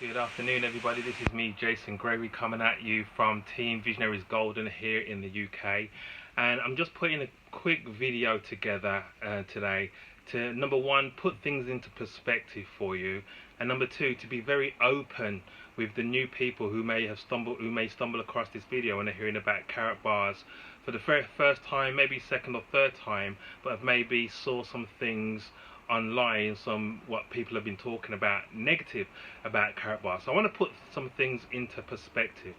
Good afternoon, everybody. This is me, Jason Gregory, coming at you from Team Visionaries Golden here in the UK. And I'm just putting a quick video together today to, number one, put things into perspective for you, and number two, to be very open with the new people who may stumble across this video and are hearing about Karatbars for the very first time, maybe second or third time, but have maybe saw some things online, what people have been talking about negative about Karatbars. So I want to put some things into perspective.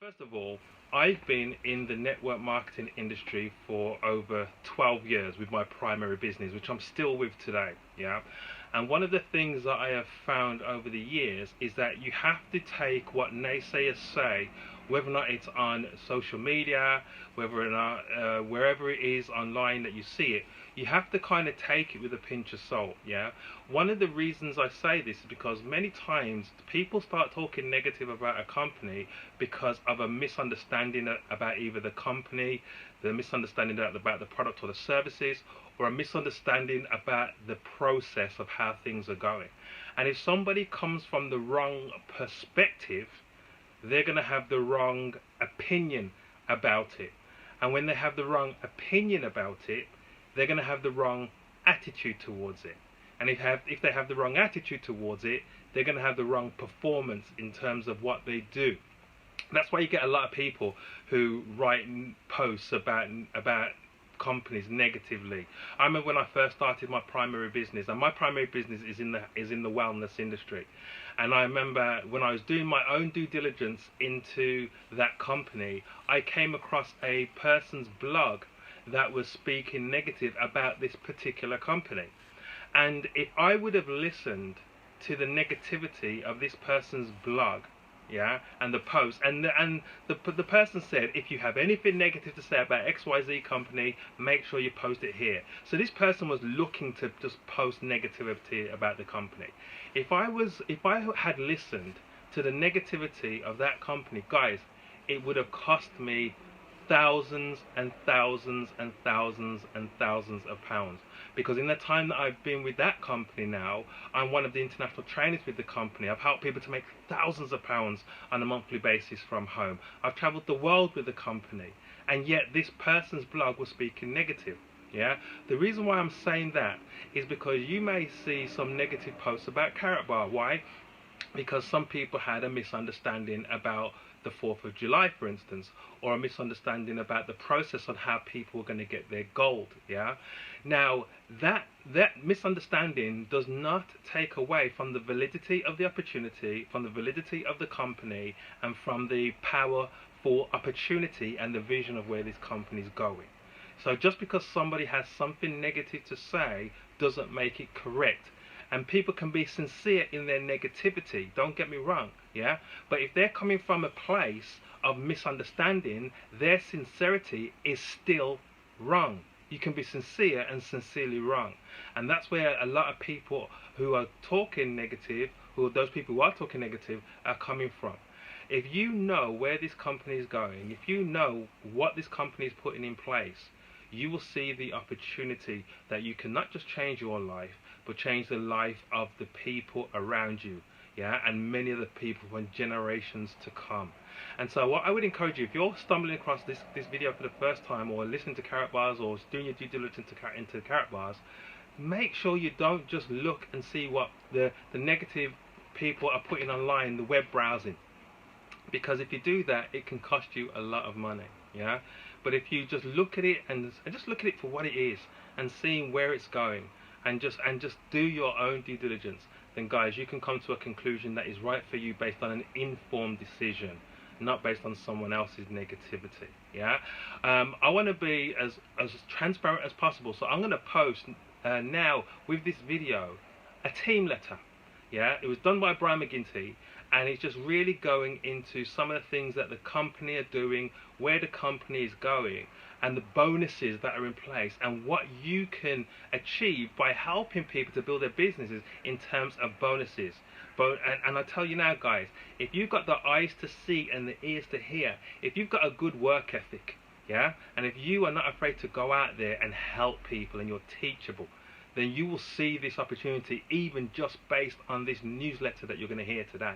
First of all, I've been in the network marketing industry for over 12 years with my primary business, which I'm still with today. Yeah. And one of the things that I have found over the years is that you have to take what naysayers say, whether or not it's on social media, whether or not wherever it is online that you see it, you have to kind of take it with a pinch of salt. Yeah. One of the reasons I say this is because many times people start talking negative about a company because of a misunderstanding about either the company, the misunderstanding about the product or the services, or a misunderstanding about the process of how things are going. And if somebody comes from the wrong perspective, they're going to have the wrong opinion about it. And when they have the wrong opinion about it, they're going to have the wrong attitude towards it. And if they have the wrong attitude towards it, they're going to have the wrong performance in terms of what they do. That's why you get a lot of people who write posts about companies negatively. I remember when I first started my primary business, and my primary business is in the wellness industry. And I remember when I was doing my own due diligence into that company, I came across a person's blog that was speaking negative about this particular company. And if I would have listened to the negativity of this person's blog, yeah, and the post, and the person said, if you have anything negative to say about XYZ company, make sure you post it here. So this person was looking to just post negativity about the company. If I had listened to the negativity of that company, guys, it would have cost me thousands and thousands and thousands and thousands of pounds. Because in the time that I've been with that company now, I'm one of the international trainers with the company. I've helped people to make thousands of pounds on a monthly basis from home. I've traveled the world with the company, and yet this person's blog was speaking negative. Yeah. The reason why I'm saying that is because you may see some negative posts about Karatbar. Why? Because some people had a misunderstanding about the 4th of July, for instance, or a misunderstanding about the process on how people are going to get their gold. Yeah. Now that misunderstanding does not take away from the validity of the opportunity, from the validity of the company, and from the power for opportunity and the vision of where this company is going. So just because somebody has something negative to say doesn't make it correct. And people can be sincere in their negativity, don't get me wrong, yeah? But if they're coming from a place of misunderstanding, their sincerity is still wrong. You can be sincere and sincerely wrong. And that's where a lot of people who are talking negative, those people who are talking negative, are coming from. If you know where this company is going, if you know what this company is putting in place, you will see the opportunity that you can not just change your life, but change the life of the people around you, yeah, and many of the people for generations to come. And so what I would encourage you, if you're stumbling across this video for the first time, or listening to Karatbars, or doing your due diligence into Karatbars, make sure you don't just look and see what the negative people are putting online, the web browsing. Because if you do that, it can cost you a lot of money, yeah. But if you just look at it and just look at it for what it is, and seeing where it's going, and just do your own due diligence, then guys, you can come to a conclusion that is right for you based on an informed decision, not based on someone else's negativity. Yeah. I want to be as transparent as possible, so I'm going to post now with this video a team letter. Yeah, it was done by Brian McGinty, and it's just really going into some of the things that the company are doing, where the company is going, and the bonuses that are in place, and what you can achieve by helping people to build their businesses in terms of bonuses. And I tell you now, guys, if you've got the eyes to see and the ears to hear, if you've got a good work ethic, yeah, and if you are not afraid to go out there and help people and you're teachable, then you will see this opportunity even just based on this newsletter that you're going to hear today.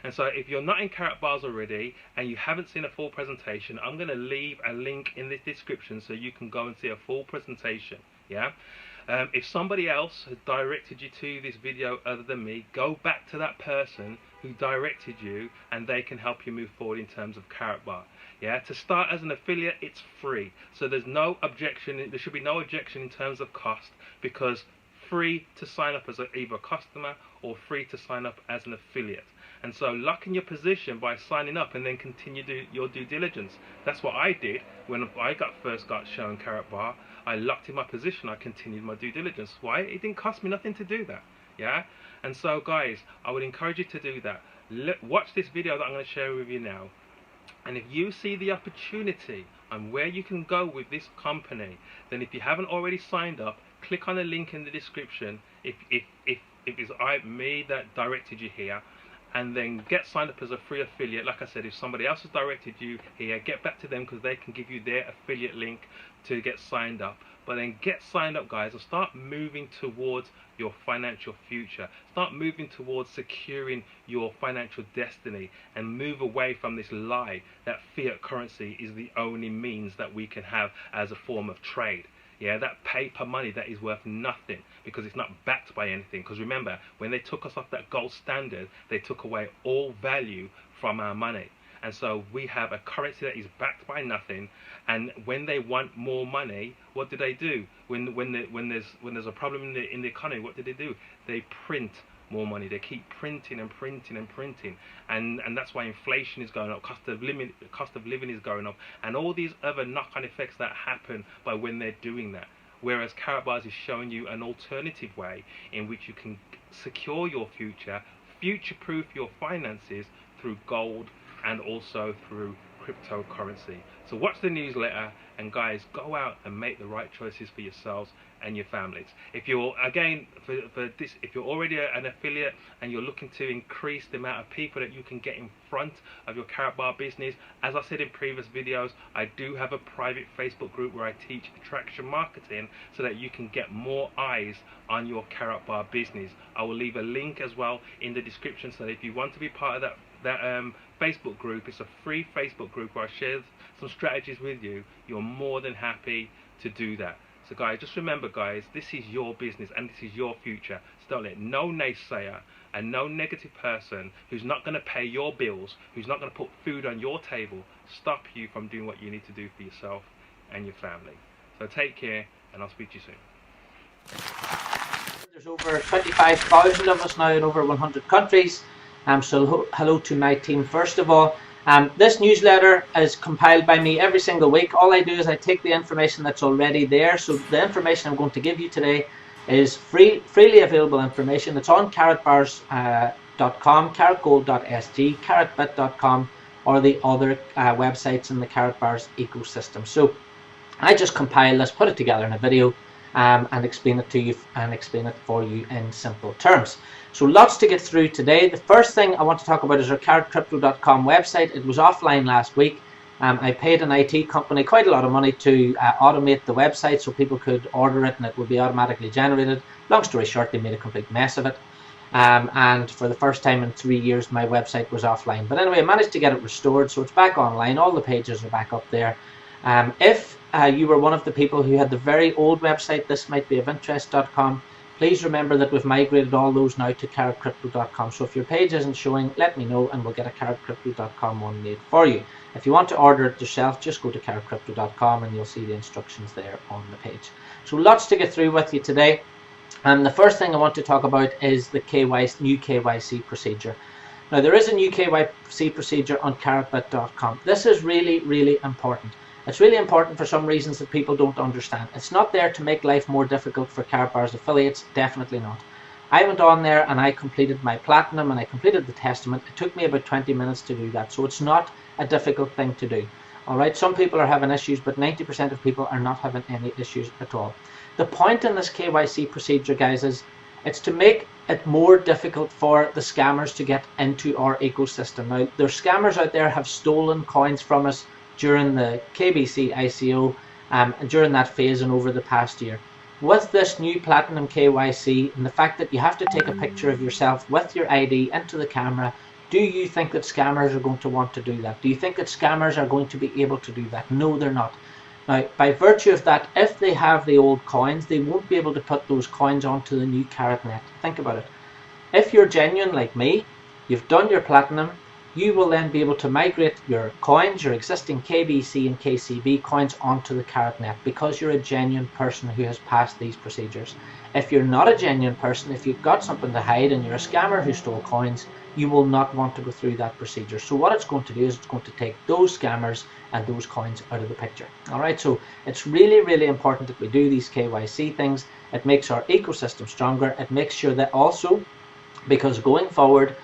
And so if you're not in Karatbars already and you haven't seen a full presentation, I'm going to leave a link in the description so you can go and see a full presentation. Yeah. If somebody else has directed you to this video other than me, go back to that person who directed you and they can help you move forward in terms of Karatbar. Yeah, to start as an affiliate, it's free. So there's no objection, there should be no objection in terms of cost, because free to sign up as either a customer or free to sign up as an affiliate. And so lock in your position by signing up and then continue your due diligence. That's what I did when I first got shown Karatbar. I locked in my position, I continued my due diligence. Why? It didn't cost me nothing to do that. Yeah? And so guys, I would encourage you to do that. Watch this video that I'm going to share with you now. And if you see the opportunity and where you can go with this company, then if you haven't already signed up, click on the link in the description if it's me that directed you here, and then get signed up as a free affiliate. Like I said, if somebody else has directed you here, get back to them because they can give you their affiliate link to get signed up. But then get signed up, guys, and start moving towards your financial future. Start moving towards securing your financial destiny, and move away from this lie that fiat currency is the only means that we can have as a form of trade. Yeah, that paper money that is worth nothing because it's not backed by anything. Because remember, when they took us off that gold standard, they took away all value from our money. And so we have a currency that is backed by nothing. And when they want more money, what do they do? When there's a problem in the economy, what do? They print more money. They keep printing and printing and printing, and that's why inflation is going up, cost of living is going up, and all these other knock-on effects that happen by when they're doing that. Whereas Karatbars is showing you an alternative way in which you can secure your future-proof your finances through gold and also through cryptocurrency. So watch the newsletter, and guys, go out and make the right choices for yourselves and your families. If you're, again, if you're already an affiliate and you're looking to increase the amount of people that you can get in front of your Karatbar business, as I said in previous videos, I do have a private Facebook group where I teach attraction marketing so that you can get more eyes on your Karatbar business. I will leave a link as well in the description, so that if you want to be part of that Facebook group, it's a free Facebook group where I share some strategies with you. You're more than happy to do that. So guys, just remember, guys, this is your business and this is your future. So don't let no naysayer and no negative person who's not going to pay your bills, who's not going to put food on your table, stop you from doing what you need to do for yourself and your family. So take care, and I'll speak to you soon. There's over 25,000 of us now in over 100 countries. So hello to my team first of all. This newsletter is compiled by me every single week. All I do is I take the information that's already there. So the information I'm going to give you today is freely available information. It's on karatbars.com, karatgold.sg, karatbit.com, or the other websites in the Karatbars ecosystem. So I just compile this, put it together in a video, and explain it to you and explain it for you in simple terms. So lots to get through today. The first thing I want to talk about is our karatcrypto.com website. It was offline last week. I paid an IT company quite a lot of money to automate the website so people could order it and it would be automatically generated. Long story short, they made a complete mess of it. And for the first time in 3 years, my website was offline. But anyway, I managed to get it restored, so it's back online. All the pages are back up there. If you were one of the people who had the very old website, this might be of interest.com, please remember that we've migrated all those now to karatcrypto.com. So if your page isn't showing, let me know and we'll get a karatcrypto.com one made for you. If you want to order it yourself, just go to karatcrypto.com and you'll see the instructions there on the page. So lots to get through with you today. And the first thing I want to talk about is the new KYC procedure. Now there is a new KYC procedure on karatbit.com. This is really, really important. It's really important for some reasons that people don't understand. It's not there to make life more difficult for Karatbars affiliates, definitely not. I went on there and I completed my platinum and I completed the testament. It took me about 20 minutes to do that, so it's not a difficult thing to do. Alright, some people are having issues, but 90% of people are not having any issues at all. The point in this KYC procedure, guys, is it's to make it more difficult for the scammers to get into our ecosystem. Now, there's scammers out there have stolen coins from us during the KBC ICO and during that phase and over the past year. With this new Platinum KYC and the fact that you have to take a picture of yourself with your ID into the camera, do you think that scammers are going to want to do that? Do you think that scammers are going to be able to do that? No, they're not. Now, by virtue of that, if they have the old coins, they won't be able to put those coins onto the new CaratNet. Think about it. If you're genuine like me, you've done your Platinum, you will then be able to migrate your coins, your existing KBC and KCB coins onto the CaratNet because you're a genuine person who has passed these procedures. If you're not a genuine person, if you've got something to hide and you're a scammer who stole coins, you will not want to go through that procedure. So what it's going to do is it's going to take those scammers and those coins out of the picture. Alright, so it's really, really important that we do these KYC things. It makes our ecosystem stronger. It makes sure that also, because going forward,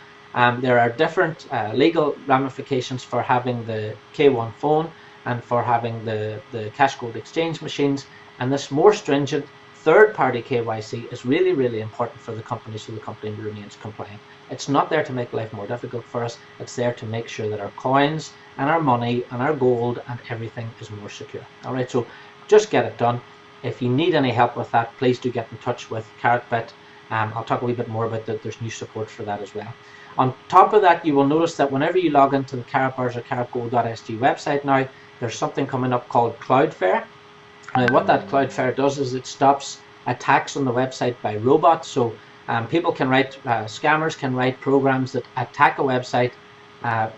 there are different legal ramifications for having the K1 phone and for having the cash code exchange machines, and this more stringent third-party KYC is really, really important for the company so the company remains compliant. It's not there to make life more difficult for us, it's there to make sure that our coins and our money and our gold and everything is more secure. Alright, so just get it done. If you need any help with that, please do get in touch with Karatbit. I'll talk a wee bit more about that. There's new support for that as well. On top of that, you will notice that whenever you log into the Karatbars or karatgold.sg website now, there's something coming up called Cloudflare. Now, what that Cloudflare does is it stops attacks on the website by robots. So people can write, scammers can write programs that attack a website,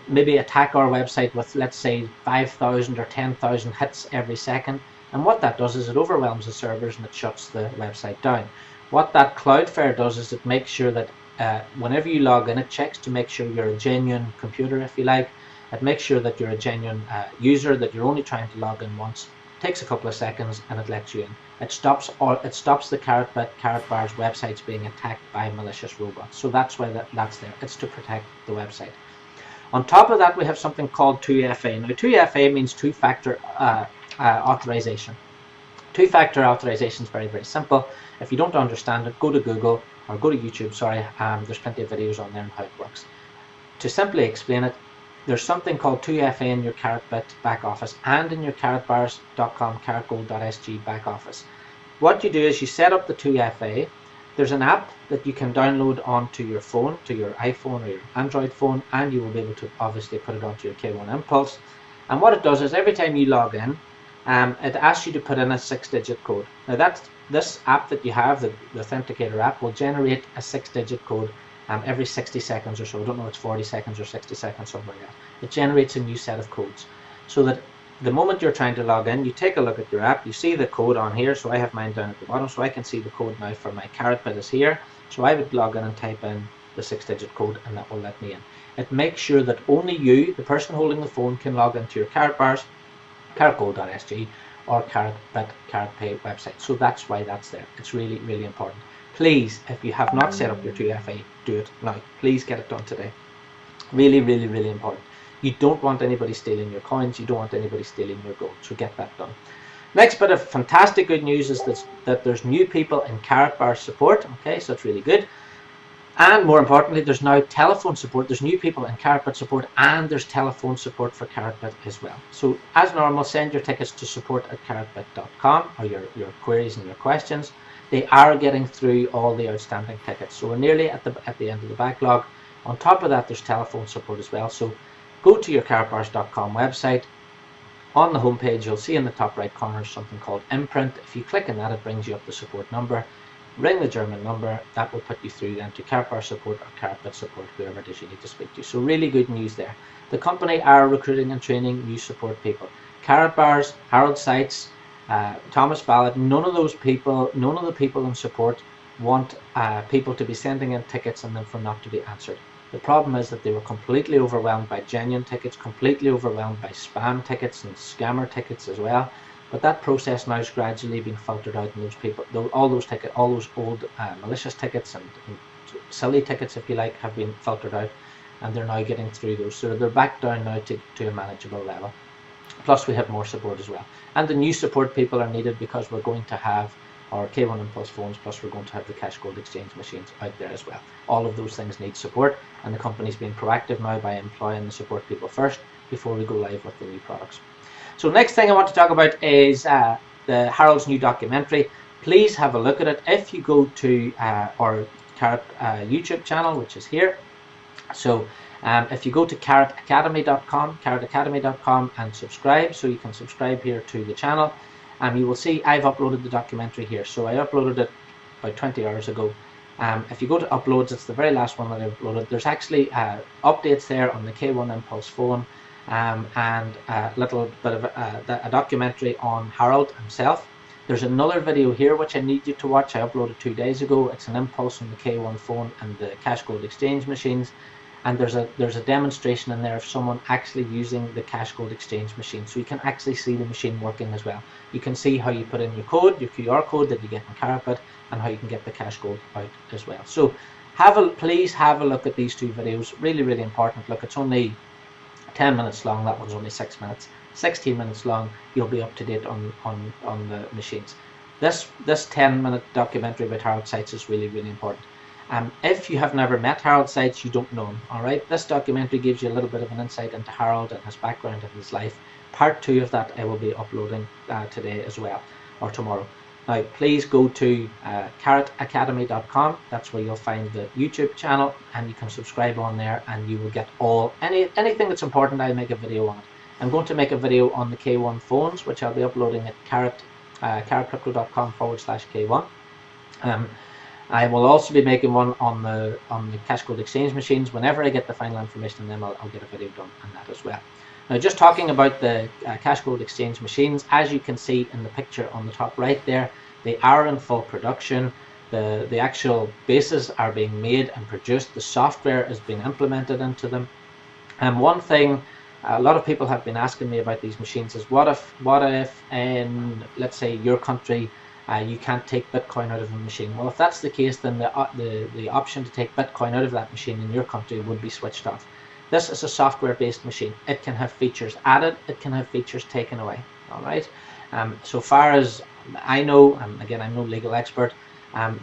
maybe attack our website with, let's say, 5,000 or 10,000 hits every second. And what that does is it overwhelms the servers and it shuts the website down. What that Cloudflare does is it makes sure that whenever you log in, it checks to make sure you're a genuine computer, if you like. It makes sure that you're a genuine user, that you're only trying to log in once. It takes a couple of seconds and it lets you in. It stops the Karatbars websites being attacked by malicious robots. So that's why that's there. It's to protect the website. On top of that, we have something called 2FA. Now, 2FA means two-factor authorization. Two-factor authorization is very, very simple. If you don't understand it, go to Google or go to YouTube, sorry, there's plenty of videos on there on how it works. To simply explain it, there's something called 2FA in your Karatbit back office and in your karatbars.com, karatgold.sg back office. What you do is you set up the 2FA. There's an app that you can download onto your phone, to your iPhone or your Android phone, and you will be able to obviously put it onto your K1 Impulse. And what it does is every time you log in, it asks you to put in a 6-digit code. Now this app that you have, the Authenticator app, will generate a 6-digit code every 60 seconds or so. I don't know if it's 40 seconds or 60 seconds, something like that. It generates a new set of codes. So that the moment you're trying to log in, you take a look at your app, you see the code on here. So I have mine down at the bottom, so I can see the code now for my Karatbit is here. So I would log in and type in the 6-digit code and that will let me in. It makes sure that only you, the person holding the phone, can log into your Karatbars, karatgold.sg or Karatbit, Karatpay website. So that's why that's there. It's really, really important. Please, if you have not set up your 2FA, do it now. Please get it done today. Really, really, really important. You don't want anybody stealing your coins. You don't want anybody stealing your gold. So get that done. Next bit of fantastic good news is that there's new people in Karatbars support. Okay, so it's really good. And more importantly, there's now telephone support. There's new people in Karatbit support and there's telephone support for Karatbit as well. So as normal, send your tickets to support@karatbit.com or your queries and your questions. They are getting through all the outstanding tickets. So we're nearly at the end of the backlog. On top of that, there's telephone support as well. So go to your karatbars.com website. On the homepage, you'll see in the top right corner something called Imprint. If you click on that, it brings you up the support number. Ring the German number. That will put you through then to Karatbars support or Karatbit support, whoever it is you need to speak to. So really good news there. The company are recruiting and training new support people. Karatbars, Harold Seitz, Thomas Ballard, none of the people in support want people to be sending in tickets and then for not to be answered. The problem is that they were completely overwhelmed by genuine tickets, completely overwhelmed by spam tickets and scammer tickets as well. But that process now is gradually being filtered out, and those people, all those old malicious tickets and silly tickets, if you like, have been filtered out, and they're now getting through those. So they're back down now to a manageable level. Plus we have more support as well. And the new support people are needed because we're going to have our K1 Impulse phones, plus we're going to have the cash gold exchange machines out there as well. All of those things need support, and the company's being proactive now by employing the support people first before we go live with the new products. So next thing I want to talk about is the Harold's new documentary. Please have a look at it. If you go to our Karat YouTube channel, which is here, so if you go to karatacademy.com and subscribe, so you can subscribe here to the channel, you will see I've uploaded the documentary here. So I uploaded it about 20 hours ago. If you go to uploads, it's the very last one that I uploaded. There's actually updates there on the K1 Impulse phone, and a little bit of a documentary on Harold himself. There's another video here which I need you to watch. I uploaded 2 days ago. It's an Impulse on the K1 phone and the cash gold exchange machines. And there's a demonstration in there of someone actually using the cash gold exchange machine, so you can actually see the machine working as well. You can see how you put in your code, your QR code that you get in Karatbars, and how you can get the cash gold out as well. So please have a look at these 2 videos. Really, really important. Look, it's only 10 minutes long. That one's only 6 minutes. 16 minutes long. You'll be up to date on the machines. This 10-minute documentary about Harold Seitz is really, really important. If you have never met Harold Seitz, you don't know him. Alright, this documentary gives you a little bit of an insight into Harold and his background and his life. Part 2 of that I will be uploading today as well, or tomorrow. Now please go to karatacademy.com. That's where you'll find the YouTube channel, and you can subscribe on there, and you will get anything that's important. I'll make a video on it. I'm going to make a video on the K1 phones, which I'll be uploading at karatcrypto.com/K1. I will also be making one on the cash gold exchange machines. Whenever I get the final information on them, I'll get a video done on that as well. Now, just talking about the cash gold exchange machines, as you can see in the picture on the top right there, they are in full production. The actual bases are being made and produced. The software is being implemented into them. And one thing a lot of people have been asking me about these machines is, what if in, let's say, your country, you can't take Bitcoin out of a machine? Well, if that's the case, then the option to take Bitcoin out of that machine in your country would be switched off. This is a software-based machine. It can have features added, it can have features taken away. All right. So far as I know, again, I'm no legal expert,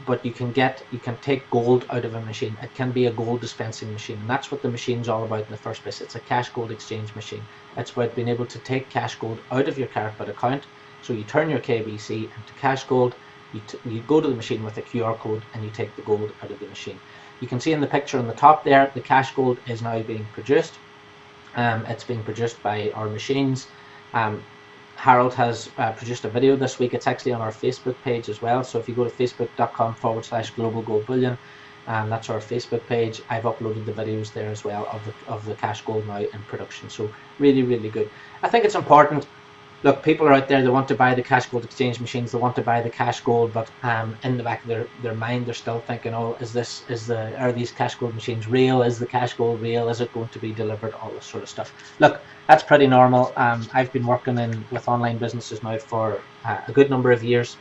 but you can take gold out of a machine. It can be a gold dispensing machine, and that's what the machine's all about in the first place. It's a cash gold exchange machine. It's about being able to take cash gold out of your Karatbars account. So you turn your KBC into cash gold, you go to the machine with a QR code, and you take the gold out of the machine. You can see in the picture on the top there, the cash gold is now being produced. It's being produced by our machines. Harold has produced a video this week. It's actually on our Facebook page as well. So if you go to facebook.com/global gold bullion, that's our Facebook page. I've uploaded the videos there as well of the cash gold now in production. So really, really good. I think it's important. Look, people are out there, they want to buy the cash gold exchange machines, they want to buy the cash gold, but in the back of their mind, they're still thinking, oh, are these cash gold machines real? Is the cash gold real? Is it going to be delivered? All this sort of stuff. Look, that's pretty normal. I've been working with online businesses now for a good number of years,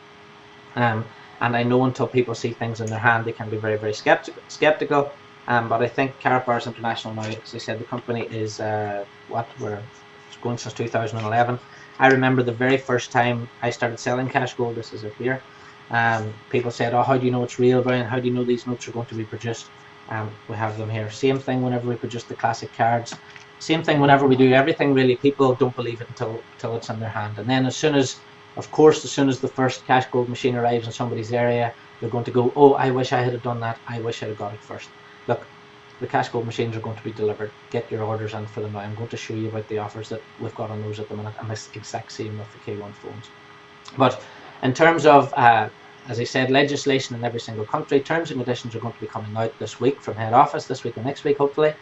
and I know until people see things in their hand, they can be very, very skeptical. But I think Karatbars International now, as I said, the company is we're going since 2011. I remember the very first time I started selling cash gold. This is it here. People said, oh, how do you know it's real, Brian? How do you know these notes are going to be produced? We have them here. Same thing whenever we produce the classic cards. Same thing whenever we do everything, really. People don't believe it until it's in their hand. And then as soon as the first cash gold machine arrives in somebody's area, they're going to go, oh, I wish I had done that. I wish I had got it first. Look, the cash gold machines are going to be delivered. Get your orders in for them now. I'm going to show you about the offers that we've got on those at the minute, and this exact same with the K1 phones. But in terms of, as I said, legislation in every single country, terms and conditions are going to be coming out this week from head office, this week and next week, hopefully.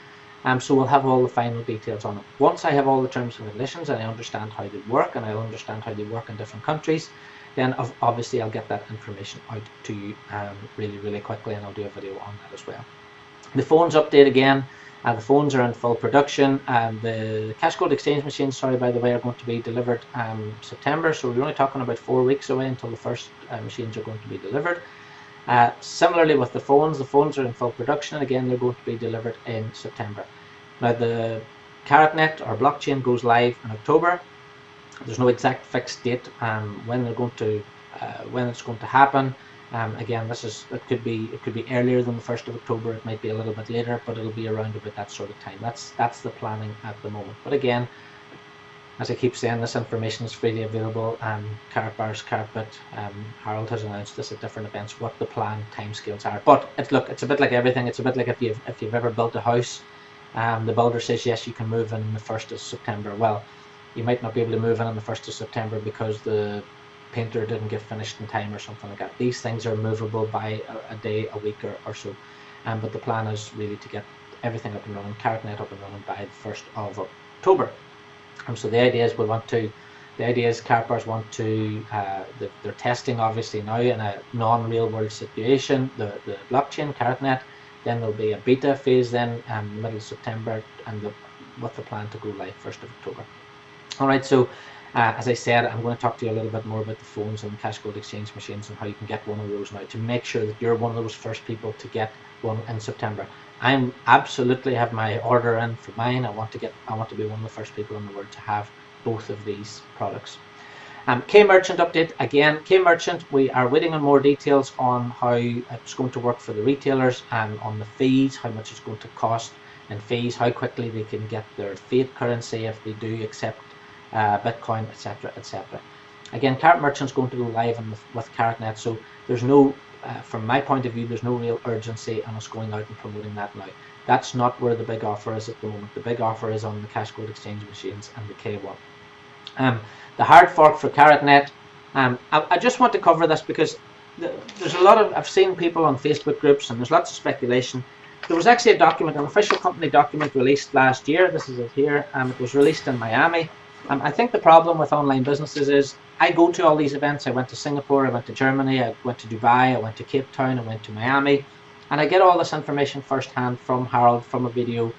So we'll have all the final details on it. Once I have all the terms and conditions and I understand how they work, and I understand how they work in different countries, then obviously I'll get that information out to you really, really quickly, and I'll do a video on that as well. The phones update again, The phones are in full production, and the cash gold exchange machines, sorry, by the way, are going to be delivered September. So we're only talking about 4 weeks away until the first machines are going to be delivered. Similarly with the phones are in full production, and again they're going to be delivered in September. Now the Karatnet or blockchain goes live in October. There's no exact fixed date when they're going to when it's going to happen. Again, it could be earlier than the 1st of October. It might be a little bit later, but it'll be around about that sort of time. That's the planning at the moment. But again, as I keep saying, this information is freely available. Karatbars, Karatbit, Harold has announced this at different events what the planned timescales are. But it's a bit like everything. It's a bit like if you've ever built a house, the builder says yes, you can move in the 1st of September. Well, you might not be able to move in on the 1st of September because the painter didn't get finished in time or something like that. These things are movable by a day, a week or so. But the plan is really to get everything up and running, Karatnet up and running by the 1st of October. So the idea is Karatbars want to, they're testing obviously now in a non-real world situation, the blockchain, Karatnet. Then there'll be a beta phase then middle of September, and with the plan to go live 1st of October. Alright, so as I said, I'm going to talk to you a little bit more about the phones and the cash gold exchange machines and how you can get one of those now to make sure that you're one of those first people to get one in September. I'm absolutely have my order in for mine. I want to be one of the first people in the world to have both of these products. K-Merchant update again. K-Merchant, we are waiting on more details on how it's going to work for the retailers and on the fees, how much it's going to cost and fees, how quickly they can get their fiat currency if they do accept Bitcoin, etc., etc. Again, Karatmerchant's going to go live with Karatnet, so there's no, from my point of view, there's no real urgency on us going out and promoting that now. That's not where the big offer is at the moment. The big offer is on the cash gold exchange machines and the K1. The hard fork for Karatnet, I just want to cover this because there's a lot of, I've seen people on Facebook groups and there's lots of speculation. There was actually a document, an official company document released last year. This is it here. It was released in Miami. I think the problem with online businesses is I go to all these events. I went to Singapore, I went to Germany, I went to Dubai, I went to Cape Town, I went to Miami, and I get all this information firsthand from Harold, from a video,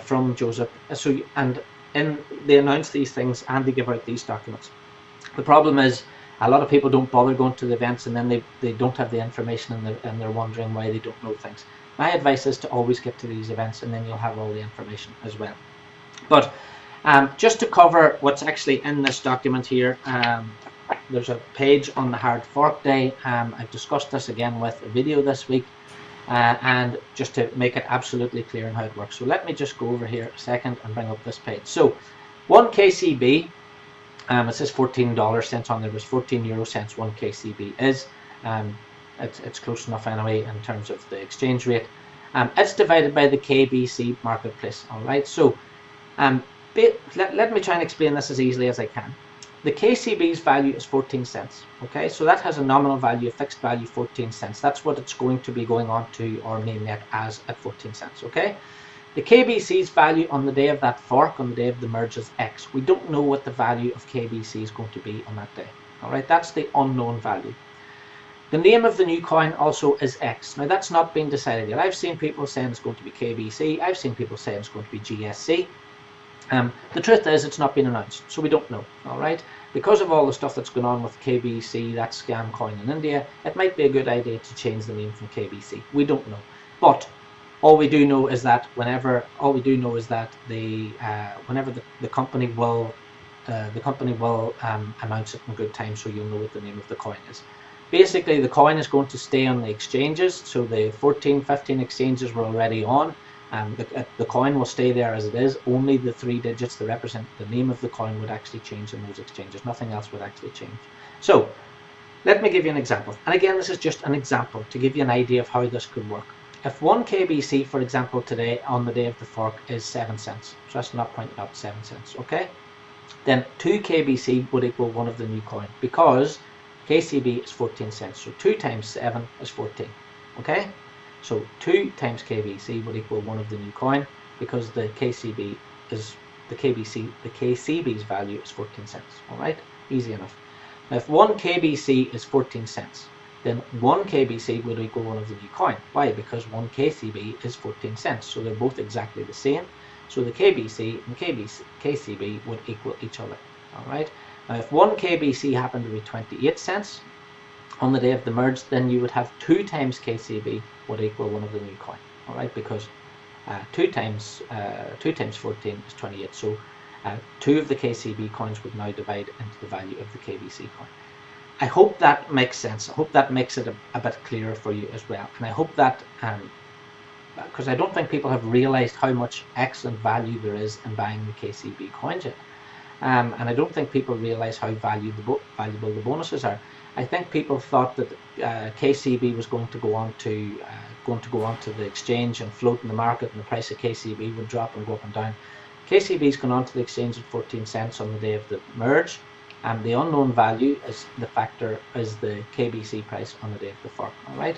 from Joseph. They announce these things and they give out these documents. The problem is a lot of people don't bother going to the events, and then they don't have the information and they're wondering why they don't know things. My advice is to always get to these events, and then you'll have all the information as well. But just to cover what's actually in this document here, there's a page on the hard fork day. I've discussed this again with a video this week, and just to make it absolutely clear on how it works. So let me just go over here a second and bring up this page. So 1 KCB, it says $14 on there, but 14 euro cents 1 KCB is. It's close enough anyway in terms of the exchange rate. It's divided by the KBC marketplace. All right, so let me try and explain this as easily as I can. The KCB's value is 14 cents. Okay, so that has a nominal value, a fixed value, 14 cents. That's what it's going to be going on to our mainnet as at 14 cents. Okay, the KBC's value on the day of that fork, on the day of the merge, is X. We don't know what the value of KBC is going to be on that day. All right, that's the unknown value. The name of the new coin also is X. Now that's not been decided yet. I've seen people saying it's going to be KBC. I've seen people saying it's going to be GSC. The truth is it's not been announced, so we don't know. All right, because of all the stuff that's going on with KBC, that scam coin in India, it might be a good idea to change the name from KBC. We don't know, but all we do know is that whenever the company will announce it in good time, so you'll know what the name of the coin is. Basically, the coin is going to stay on the exchanges, so the 14, 15 exchanges we're already on. The coin will stay there as it is. Only the 3 digits that represent the name of the coin would actually change in those exchanges. Nothing else would actually change. So let me give you an example. And again, this is just an example to give you an idea of how this could work. If 1 KBC, for example, today on the day of the fork is 7 cents. So that's not pointing up 7 cents, okay? Then 2 KBC would equal one of the new coin because KCB is 14 cents. So 2 times 7 is 14, okay? So 2 times KBC would equal one of the new coin because the KCB's value is 14 cents. All right, easy enough. Now, if 1 KBC is 14 cents, then 1 KBC would equal one of the new coin. Why? Because 1 KCB is 14 cents. So they're both exactly the same. So the KBC and KCB would equal each other. Alright. Now if 1 KBC happened to be 28 cents on the day of the merge, then you would have 2 times KCB would equal one of the new coin. Alright, because 2 times 14 is 28. So 2 of the KCB coins would now divide into the value of the KBC coin. I hope that makes sense. I hope that makes it a bit clearer for you as well. And I hope that, because I don't think people have realized how much excellent value there is in buying the KCB coins yet. And I don't think people realize how valuable the bonuses are. I think people thought that KCB was going to go on to the exchange and float in the market, and the price of KCB would drop and go up and down. KCB's gone onto the exchange at 14 cents on the day of the merge, and the unknown value is the KBC price on the day of the fork. All right.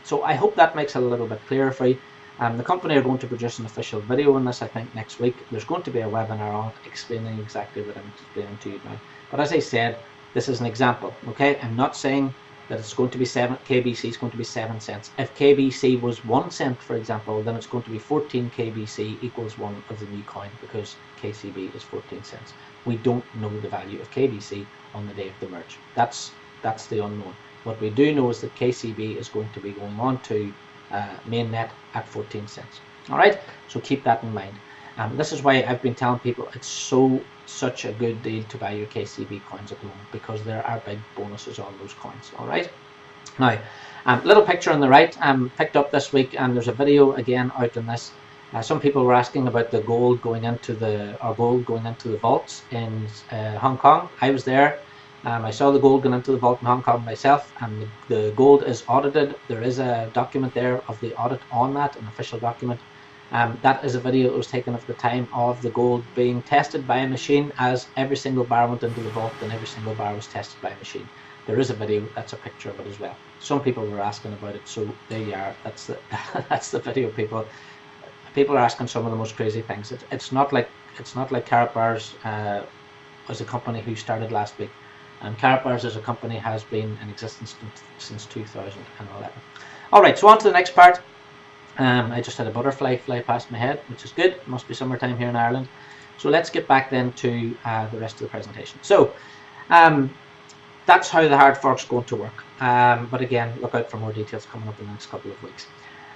So I hope that makes it a little bit clearer for you. The company are going to produce an official video on this, I think, next week. There's going to be a webinar on it explaining exactly what I'm explaining to you now. But as I said, this is an example. Okay, I'm not saying that it's going to be KBC is going to be 7 cents. If KBC was 1 cent, for example, then it's going to be 14 KBC equals one of the new coin, because KCB is 14 cents. We don't know the value of KBC on the day of the merge. That's the unknown. What we do know is that KCB is going to be going on to mainnet at 14 cents. All right, so keep that in mind. This is why I've been telling people it's such a good deal to buy your KCB coins at the moment, because there are big bonuses on those coins. All right. Now, little picture on the right picked up this week, and there's a video again out on this. Some people were asking about the gold going into the vaults in Hong Kong. I was there. I saw the gold going into the vault in Hong Kong myself, and the gold is audited. There is a document there of the audit on that, an official document. That is a video that was taken of the time of the gold being tested by a machine, as every single bar went into the vault and every single bar was tested by a machine. There is a video, that's a picture of it as well. Some people were asking about it, so there you are. That's the that's the video. People are asking some of the most crazy things. It's not like Karatbars as a company who started last week. Karatbars as a company has been in existence since 2011. Alright, so on to the next part. I just had a butterfly fly past my head, which is good. It must be summertime here in Ireland. So let's get back then to the rest of the presentation. So that's how the hard fork's going to work. But again, look out for more details coming up in the next couple of weeks.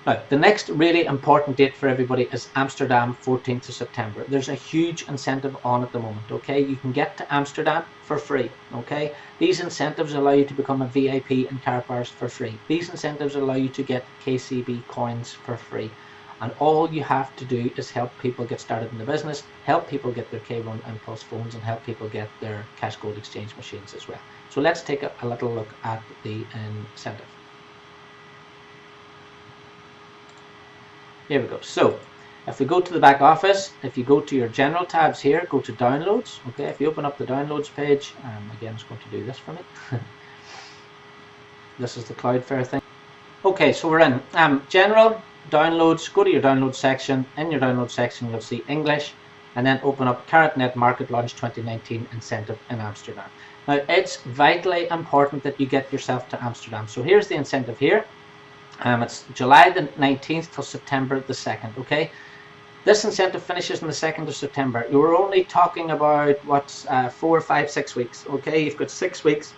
Now, the next really important date for everybody is Amsterdam, 14th of September. There's a huge incentive on at the moment, okay? You can get to Amsterdam for free, okay? These incentives allow you to become a VIP in Karatbars for free. These incentives allow you to get KCB coins for free. And all you have to do is help people get started in the business, help people get their K1 Impulse phones, and help people get their cash gold exchange machines as well. So let's take a little look at the incentive. Here we go. So if we go to the back office, if you go to your general tabs here, go to downloads. Okay, if you open up the downloads page, again it's going to do this for me. This is the Cloudflare thing. Okay, so we're in general downloads. Go to your download section. In your download section you'll see English, and then open up CaratNet Market Launch 2019 incentive in Amsterdam. Now it's vitally important that you get yourself to Amsterdam. So here's the incentive here. It's July the 19th till September the 2nd, okay? This incentive finishes on the 2nd of September. You were only talking about, 4, 5, 6 weeks, okay? You've got 6 weeks,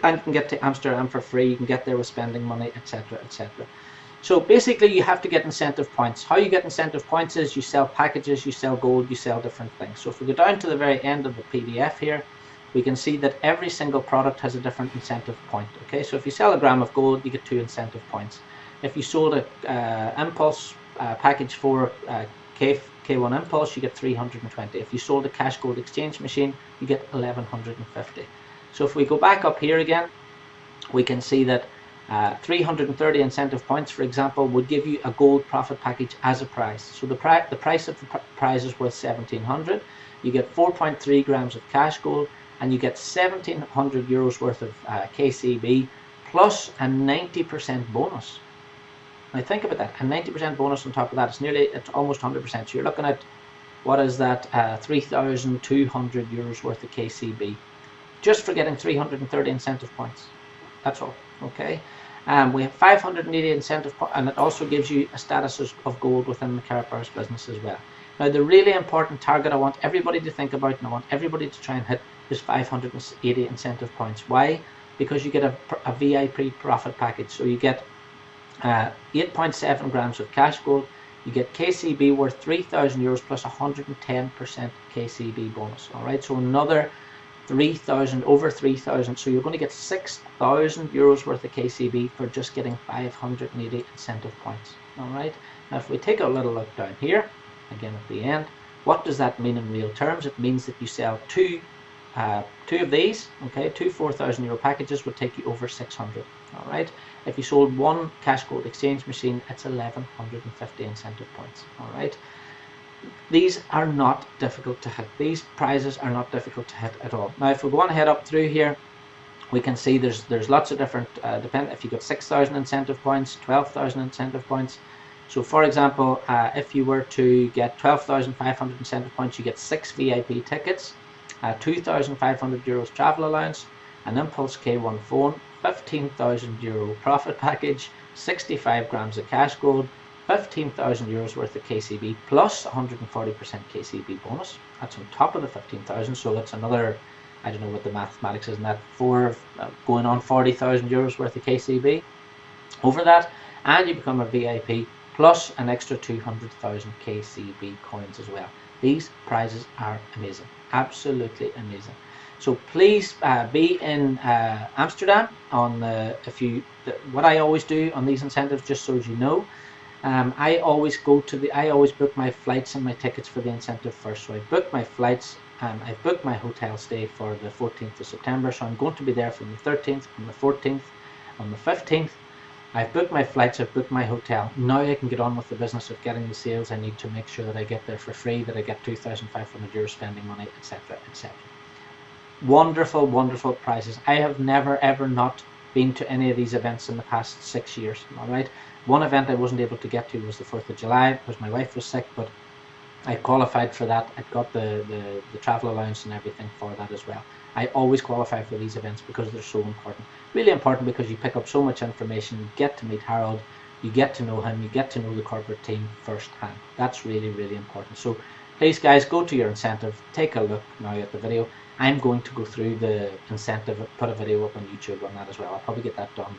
and you can get to Amsterdam for free. You can get there with spending money, etc., etc. So basically, you have to get incentive points. How you get incentive points is you sell packages, you sell gold, you sell different things. So if we go down to the very end of the PDF here, we can see that every single product has a different incentive point. Okay, so if you sell a gram of gold, you get 2 incentive points. If you sold a Impulse package for K1 Impulse, you get 320. If you sold a cash gold exchange machine, you get 1150. So if we go back up here again, we can see that 330 incentive points, for example, would give you a gold profit package as a prize. So the price of the prize is worth 1700. You get 4.3 grams of cash gold, and you get 1700 euros worth of KCB plus a 90% bonus. Now think about that, a 90% bonus on top of that. It's almost 100%. So you're looking at, what is that, 3,200 euros worth of KCB, just for getting 330 incentive points. That's all. Okay, we have 580 incentive points, and it also gives you a status of gold within the Karatbars business as well. Now, the really important target I want everybody to think about, and I want everybody to try and hit, is 580 incentive points. Why? Because you get a VIP profit package. So you get 8.7 grams of cash gold. You get KCB worth 3,000 euros plus 110% KCB bonus. All right, so another 3,000, over 3,000. So you're going to get 6,000 euros worth of KCB for just getting 580 incentive points. All right, now if we take a little look down here, again at the end, what does that mean in real terms? It means that you sell two of these, okay, two 4,000 euro packages would take you over 600. All right, if you sold one cash gold exchange machine, it's 1,150 incentive points. All right, these are not difficult to hit. These prizes are not difficult to hit at all. Now, if we go on ahead up through here, we can see there's lots of different, depend if you got 6,000 incentive points, 12,000 incentive points. So for example, if you were to get 12,500 incentive points, you get 6 VIP tickets, 2,500 euros travel allowance, an Impulse K1 phone, 15,000 euro profit package, 65 grams of cash gold, 15,000 euros worth of KCB plus 140% KCB bonus. That's on top of the 15,000, so that's another, I don't know what the mathematics is in that, going on 40,000 euros worth of KCB over that, and you become a VIP plus an extra 200,000 KCB coins as well. These prizes are amazing, absolutely amazing. So please be in Amsterdam on what I always do on these incentives, just so as you know. I always book my flights and my tickets for the incentive first. So I book my flights, I've booked my hotel stay for the 14th of September. So I'm going to be there from the 13th, on the 14th, on the 15th. I've booked my flights, I've booked my hotel. Now I can get on with the business of getting the sales. I need to make sure that I get there for free, that I get 2,500 euros spending money, etc., etc. Wonderful, wonderful prizes. I have never ever not been to any of these events in the past 6 years. All right. One event I wasn't able to get to was the 4th of July because my wife was sick, but I qualified for that. I got the travel allowance and everything for that as well. I always qualify for these events because they're so important. Really important because you pick up so much information, you get to meet Harold, you get to know him, you get to know the corporate team firsthand. That's really, really important. So please guys, go to your incentive, take a look now at the video. I'm going to go through the incentive, put a video up on YouTube on that as well. I'll probably get that done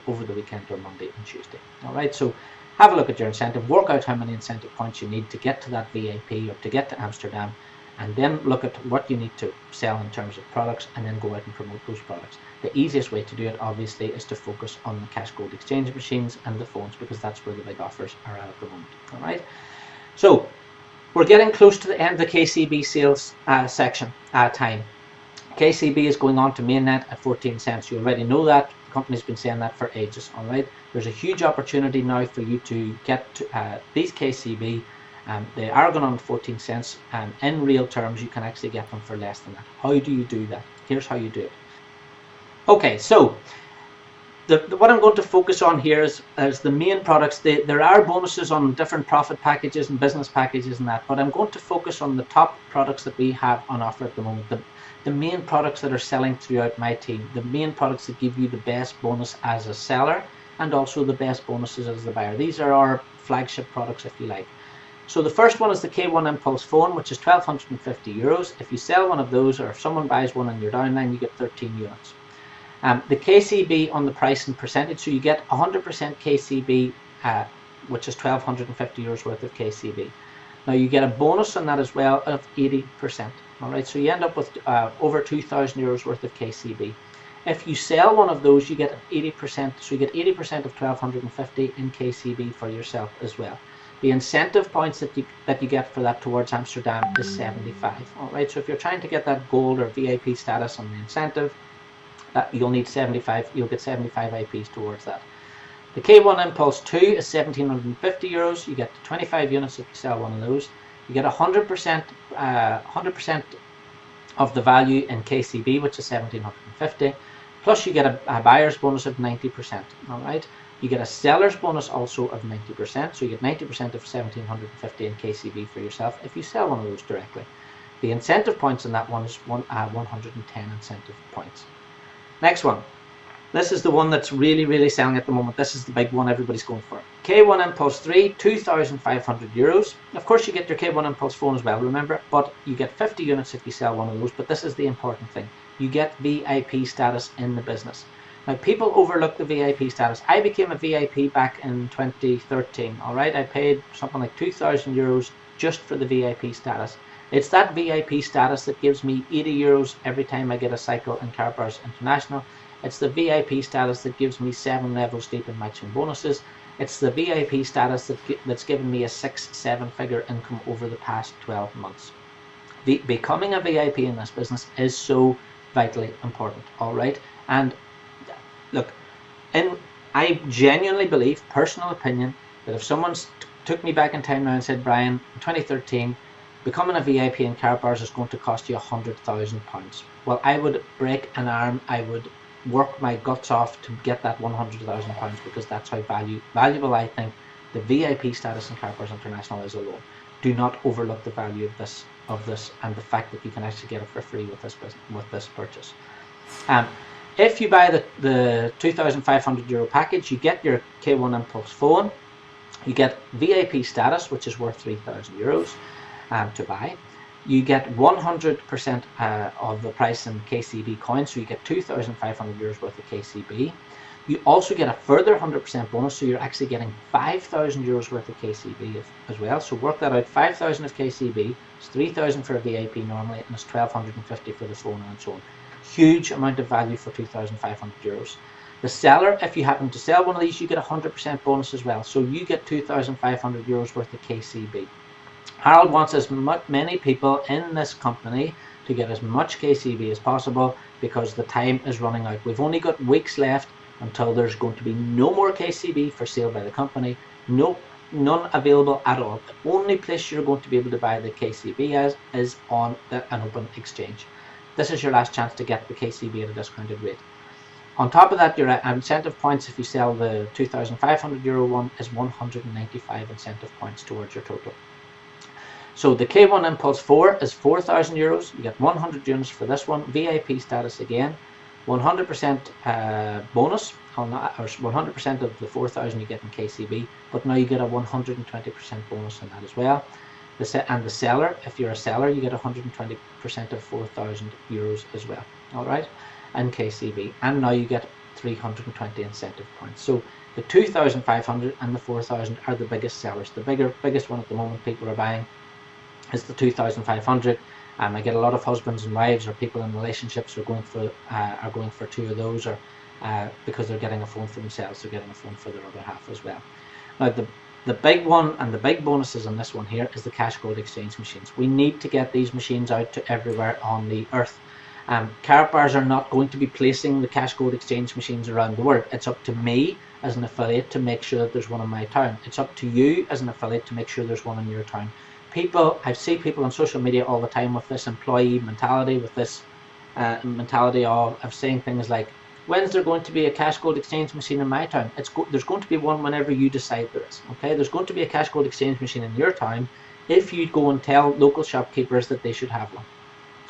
over the weekend or Monday and Tuesday. All right, so have a look at your incentive, work out how many incentive points you need to get to that VIP or to get to Amsterdam, and then look at what you need to sell in terms of products and then go out and promote those products. The easiest way to do it obviously is to focus on the cash gold exchange machines and the phones because that's where the big offers are at the moment. All right, so we're getting close to the end of the KCB sales section time. KCB is going on to mainnet at 14 cents. You already know that. The company's been saying that for ages. All right. There's a huge opportunity now for you to get these KCB. They are going on 14 cents. In real terms, you can actually get them for less than that. How do you do that? Here's how you do it. Okay, so what I'm going to focus on here is the main products. There are bonuses on different profit packages and business packages and that, but I'm going to focus on the top products that we have on offer at the moment. The main products that are selling throughout my team, the main products that give you the best bonus as a seller and also the best bonuses as the buyer. These are our flagship products, if you like. So the first one is the K1 Impulse phone, which is 1,250 euros. If you sell one of those, or if someone buys one in your downline, you get 13 units. The KCB on the price and percentage, so you get 100% KCB, which is 1,250 euros worth of KCB. Now you get a bonus on that as well of 80%. All right, so you end up with over 2,000 euros worth of KCB. If you sell one of those, you get 80%. So you get 80% of 1,250 in KCB for yourself as well. The incentive points that you get for that towards Amsterdam is 75. All right, so if you're trying to get that gold or VIP status on the incentive, you'll need 75. You'll get 75 IPs towards that. The K1 Impulse 2 is 1,750 euros. You get 25 units if you sell one of those. You get 100% of the value in KCB, which is 1,750. Plus you get a buyer's bonus of 90%. All right. You get a seller's bonus also of 90%. So you get 90% of 1,750 in KCB for yourself if you sell one of those directly. The incentive points in that one is 110 incentive points. Next one, This is the one that's really selling at the moment. This is the big one everybody's going for. K1 Impulse 3, 2,500 euros. Of course you get your K1 Impulse phone as well, remember, but you get 50 units if you sell one of those. But this is the important thing. You get VIP status in the business. Now people overlook the VIP status. I became a VIP back in 2013, alright? I paid something like 2,000 euros just for the VIP status. It's that VIP status that gives me 80 euros every time I get a cycle in Karatbars International. It's the VIP status that gives me 7 levels deep in matching bonuses. It's the VIP status that's given me a 6-7 figure income over the past 12 months. Becoming a VIP in this business is so vitally important, alright? And look, I genuinely believe, personal opinion, that if someone took me back in time now and said, Brian, in 2013, becoming a VIP in Karatbars is going to cost you £100,000. Well, I would break an arm, I would work my guts off to get that £100,000 because that's how valuable I think the VIP status in Karatbars International is alone. Do not overlook the value of this and the fact that you can actually get it for free with this purchase. If you buy the 2,500 euro package, you get your K1 Impulse phone, you get VIP status, which is worth 3,000 euros to buy. You get 100% of the price in KCB coins, so you get 2,500 euros worth of KCB. You also get a further 100% bonus, so you're actually getting 5,000 euros worth of KCB as well. So work that out, 5,000 of KCB, it's 3,000 for a VIP normally, and it's 1,250 for the phone and so on. Huge amount of value for 2,500 euros. The seller, if you happen to sell one of these, you get a 100% bonus as well. So you get 2,500 euros worth of KCB. Harold wants as many people in this company to get as much KCB as possible because the time is running out. We've only got weeks left until there's going to be no more KCB for sale by the company. None available at all. The only place you're going to be able to buy the KCB is on an open exchange. This is your last chance to get the KCB at a discounted rate. On top of that, your incentive points if you sell the 2,500 euro one is 195 incentive points towards your total. So the K1 Impulse 4 is 4,000 euros. You get 100 units for this one. VIP status again. 100% bonus, or 100% of the 4,000 you get in KCB, but now you get a 120% bonus on that as well. And the seller, if you're a seller, you get 120% of 4,000 euros as well. All right, and KCB, and now you get 320 incentive points. So the 2,500 and the 4,000 are the biggest sellers. The biggest one at the moment people are buying is the 2,500. I get a lot of husbands and wives or people in relationships are going for two of those, or because they're getting a phone for themselves, they're getting a phone for their other half as well. Now the big one and the big bonuses on this one here is the cash gold exchange machines. We need to get these machines out to everywhere on the earth. Karatbars are not going to be placing the cash gold exchange machines around the world. It's up to me as an affiliate to make sure that there's one in my town. It's up to you as an affiliate to make sure there's one in your town. I see people on social media all the time with this employee mentality, with this mentality of saying things like, when's there going to be a cash gold exchange machine in my town? There's going to be one whenever you decide there is. Okay, there's going to be a cash gold exchange machine in your town if you go and tell local shopkeepers that they should have one,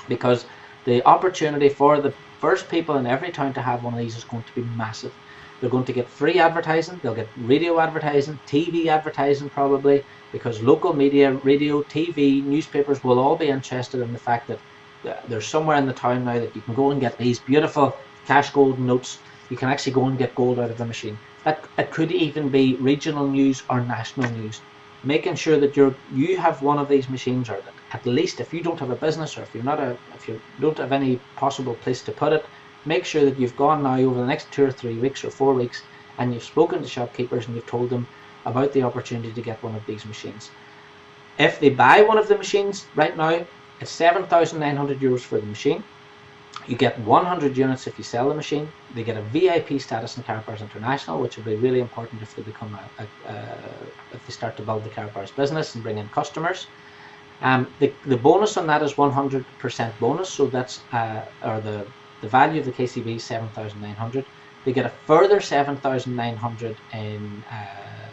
because the opportunity for the first people in every town to have one of these is going to be massive. They're going to get free advertising, they'll get radio advertising, TV advertising probably, because local media, radio, TV, newspapers will all be interested in the fact that there's somewhere in the town now that you can go and get these beautiful cash gold notes. You can actually go and get gold out of the machine. It could even be regional news or national news. Making sure that you have one of these machines, or that at least if you don't have a business, or if you don't have any possible place to put it, make sure that you've gone now over the next 2 or 3 weeks or 4 weeks and you've spoken to shopkeepers and you've told them about the opportunity to get one of these machines. If they buy one of the machines right now, it's 7,900 euros for the machine. You get 100 units if you sell the machine. They get a VIP status in Karatbars International, which will be really important if they become if they start to build the Karatbars business and bring in customers. The bonus on that is 100% bonus, so that's the value of the KCB is 7,900. They get a further 7,900 in,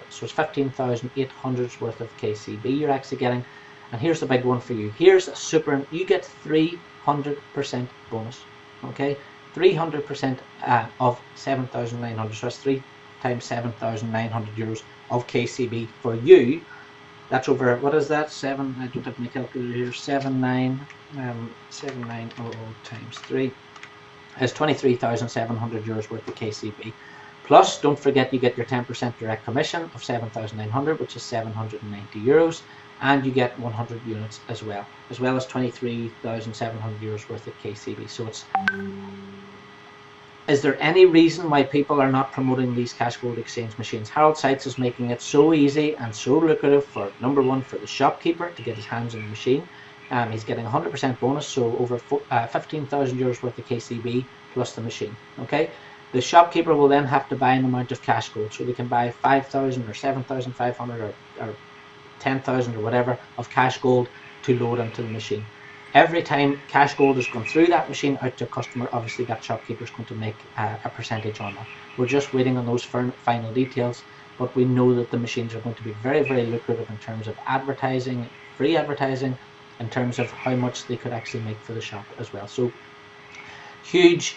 so it's 15,800 worth of KCB you're actually getting. And here's the big one for you. Here's a you get 300% bonus. Okay, 300% of 7,900. So that's 3 times 7,900 euros of KCB for you. That's over, what is that? 7, I don't have my calculator here, 7900 times 3 is 23,700 euros worth of KCB. Plus, don't forget you get your 10% direct commission of 7,900, which is 790 euros, and you get 100 units as well as 23,700 euros worth of KCB. So is there any reason why people are not promoting these cash gold exchange machines? Harold Seitz is making it so easy and so lucrative for, number one, for the shopkeeper to get his hands on the machine. He's getting 100% bonus, so over 15,000 euros worth of KCB plus the machine. Okay, the shopkeeper will then have to buy an amount of cash gold, so they can buy 5,000 or 7,500 or 10,000 or whatever of cash gold to load into the machine. Every time cash gold has gone through that machine out to a customer, obviously that shopkeeper is going to make a percentage on that. We're just waiting on those final details, but we know that the machines are going to be very, very lucrative in terms of advertising, free advertising, in terms of how much they could actually make for the shop as well. So huge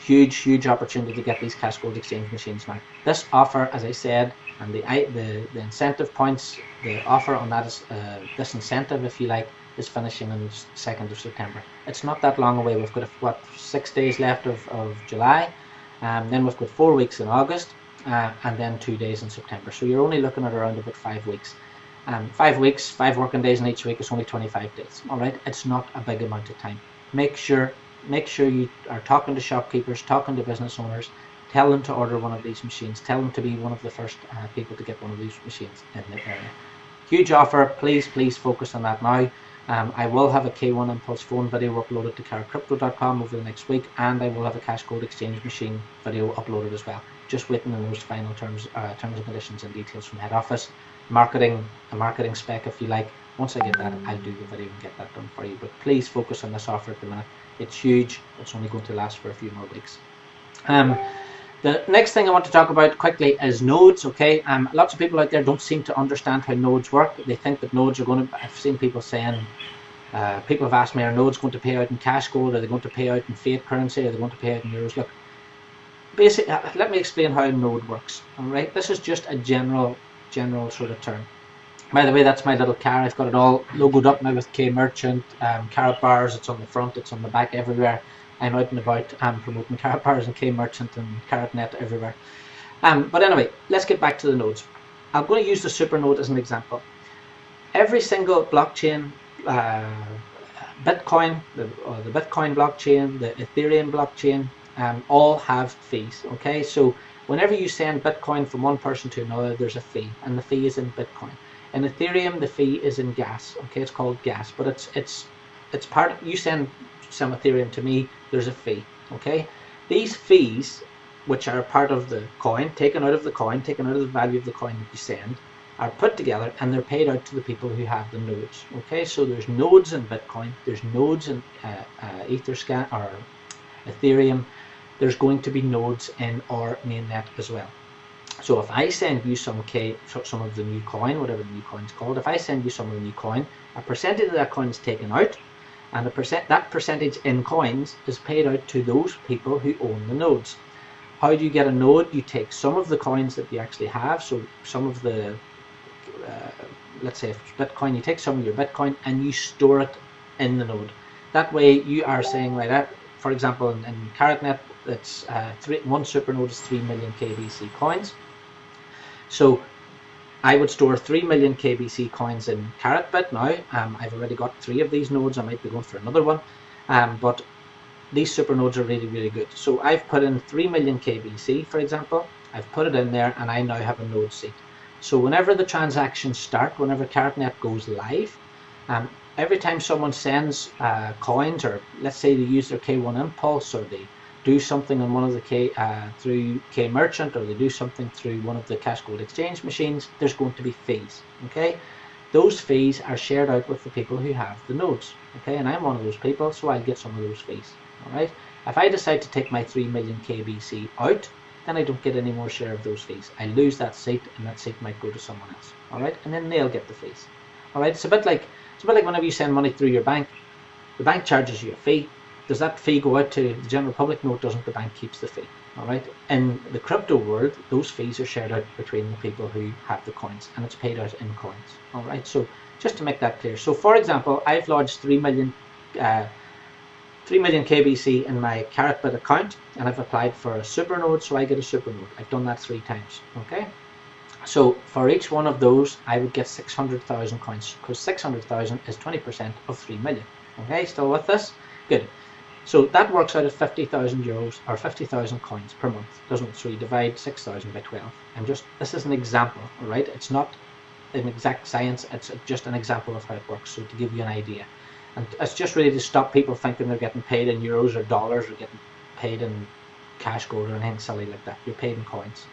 opportunity to get these cash gold exchange machines now. This offer, as I said, and the incentive points, the offer on that is this incentive, if you like, is finishing on the 2nd of September. It's not that long away. We've got 6 days left of July, then we've got 4 weeks in August, and then 2 days in September. So you're only looking at around about 5 weeks. 5 weeks, 5 working days in each week is only 25 days. All right, it's not a big amount of time. Make sure you are talking to shopkeepers, talking to business owners. Tell them to order one of these machines. Tell them to be one of the first people to get one of these machines in the area. Huge offer. Please focus on that now. I will have a K1 Impulse phone video uploaded to karatcrypto.com over the next week, and I will have a cash gold exchange machine video uploaded as well. Just waiting on those final terms and conditions and details from head office. A marketing spec, if you like. Once I get that, I'll do the video and get that done for you. But please focus on this offer at the minute. It's huge. It's only going to last for a few more weeks. The next thing I want to talk about quickly is nodes. Okay, lots of people out there don't seem to understand how nodes work. They think that nodes are going to, I've seen people saying, people have asked me, are nodes going to pay out in cash gold? Are they going to pay out in fiat currency? Are they going to pay out in euros? Look, basically, let me explain how a node works. All right, this is just a general sort of term. By the way, that's my little car. I've got it all logoed up now with K Merchant, Karatbars. It's on the front, it's on the back, everywhere. I'm out and about promoting Karatbars and K Merchant and Karatnet everywhere. But anyway, let's get back to the nodes. I'm going to use the supernode as an example. Every single blockchain, Bitcoin, the Bitcoin blockchain, the Ethereum blockchain, all have fees. Okay, so whenever you send Bitcoin from one person to another, there's a fee, and the fee is in Bitcoin. In Ethereum, the fee is in gas. Okay, it's called gas, but it's part. You send some Ethereum to me, there's a fee. Okay, these fees, which are part of the coin, taken out of the value of the coin that you send, are put together and they're paid out to the people who have the nodes. Okay, so there's nodes in Bitcoin, there's nodes in Etherscan or Ethereum. There's going to be nodes in our mainnet as well. So if I send you some of the new coin, whatever the new coin is called, if I send you some of the new coin, a percentage of that coin is taken out, and that percentage in coins is paid out to those people who own the nodes. How do you get a node? You take some of the coins that you actually have, so some of the, let's say if it's Bitcoin, you take some of your Bitcoin and you store it in the node. That way you are saying, right, for example, in Karatnet, it's one supernode is 3 million KBC coins. So I would store 3 million KBC coins in Karatbit now. I've already got 3 of these nodes. I might be going for another one. But these supernodes are really, really good. So I've put in 3 million KBC, for example. I've put it in there and I now have a node seat. So whenever the transactions start, whenever Karatnet goes live, every time someone sends coins, or let's say they use their K1 Impulse, or they do something on one of the through K Merchant, or they do something through one of the cash gold exchange machines, there's going to be fees. Okay, those fees are shared out with the people who have the nodes. Okay, and I'm one of those people, so I'll get some of those fees. All right, if I decide to take my 3 million KBC out, then I don't get any more share of those fees. I lose that seat, and that seat might go to someone else. All right, and then they'll get the fees. All right, it's a bit like whenever you send money through your bank, the bank charges you a fee. Does that fee go out to the general public? No, it doesn't. The bank keeps the fee. All right. In the crypto world, those fees are shared out between the people who have the coins, and it's paid out in coins. All right. So just to make that clear. So for example, I've lodged 3 million KBC in my Karatbars account, and I've applied for a super node, so I get a super node. I've done that 3 times. Okay. So for each one of those, I would get 600,000 coins, because 600,000 is 20% of 3 million. Okay, still with us? Good. So that works out at 50,000 euros or 50,000 coins per month, doesn't it? So you divide 6,000 by 12. And this is an example, all right? It's not an exact science, it's just an example of how it works, so to give you an idea. And it's just really to stop people thinking they're getting paid in euros or dollars or getting paid in cash gold or anything silly like that. You're paid in coins.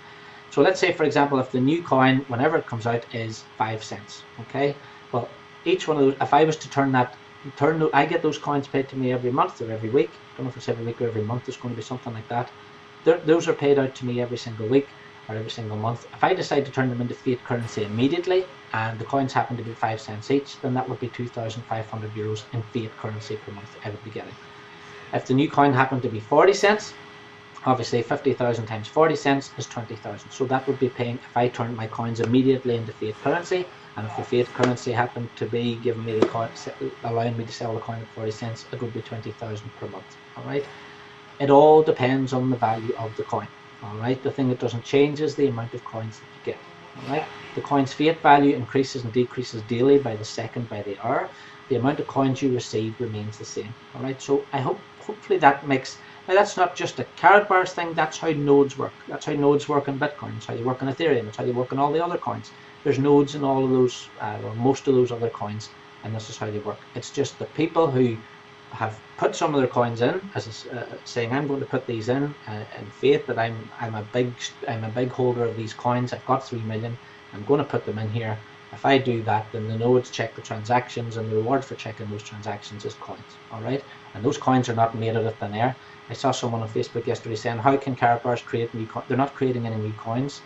So let's say, for example, if the new coin, whenever it comes out, is 5 cents, okay? Well, each one of those, if I was to I get those coins paid to me every month or every week. I don't know if it's every week or every month. It's going to be something like that. Those are paid out to me every single week or every single month. If I decide to turn them into fiat currency immediately, and the coins happen to be 5 cents each, then that would be 2,500 euros in fiat currency per month I would be getting. If the new coin happened to be 40 cents, obviously 50,000 times 40 cents is 20,000. So that would be paying if I turned my coins immediately into fiat currency. And if the fiat currency happened to be giving me the coin, allowing me to sell the coin at 40 cents, it would be 20,000 per month. All right. It all depends on the value of the coin. All right. The thing that doesn't change is the amount of coins that you get. All right. The coin's fiat value increases and decreases daily by the second, by the hour. The amount of coins you receive remains the same. All right. So I hopefully that makes. Now that's not just a Karatbars thing. That's how nodes work. That's how nodes work in Bitcoin. That's how they work in Ethereum. That's how they work in all the other coins. There's nodes in all of those, or most of those other coins, and this is how they work. It's just the people who have put some of their coins in, as saying, I'm going to put these in faith that I'm a big holder of these coins. I've got 3 million. I'm going to put them in here. If I do that, then the nodes check the transactions, and the reward for checking those transactions is coins. All right, and those coins are not made out of thin air. I saw someone on Facebook yesterday saying, how can Karatbars create new coins? They're not creating any new coins.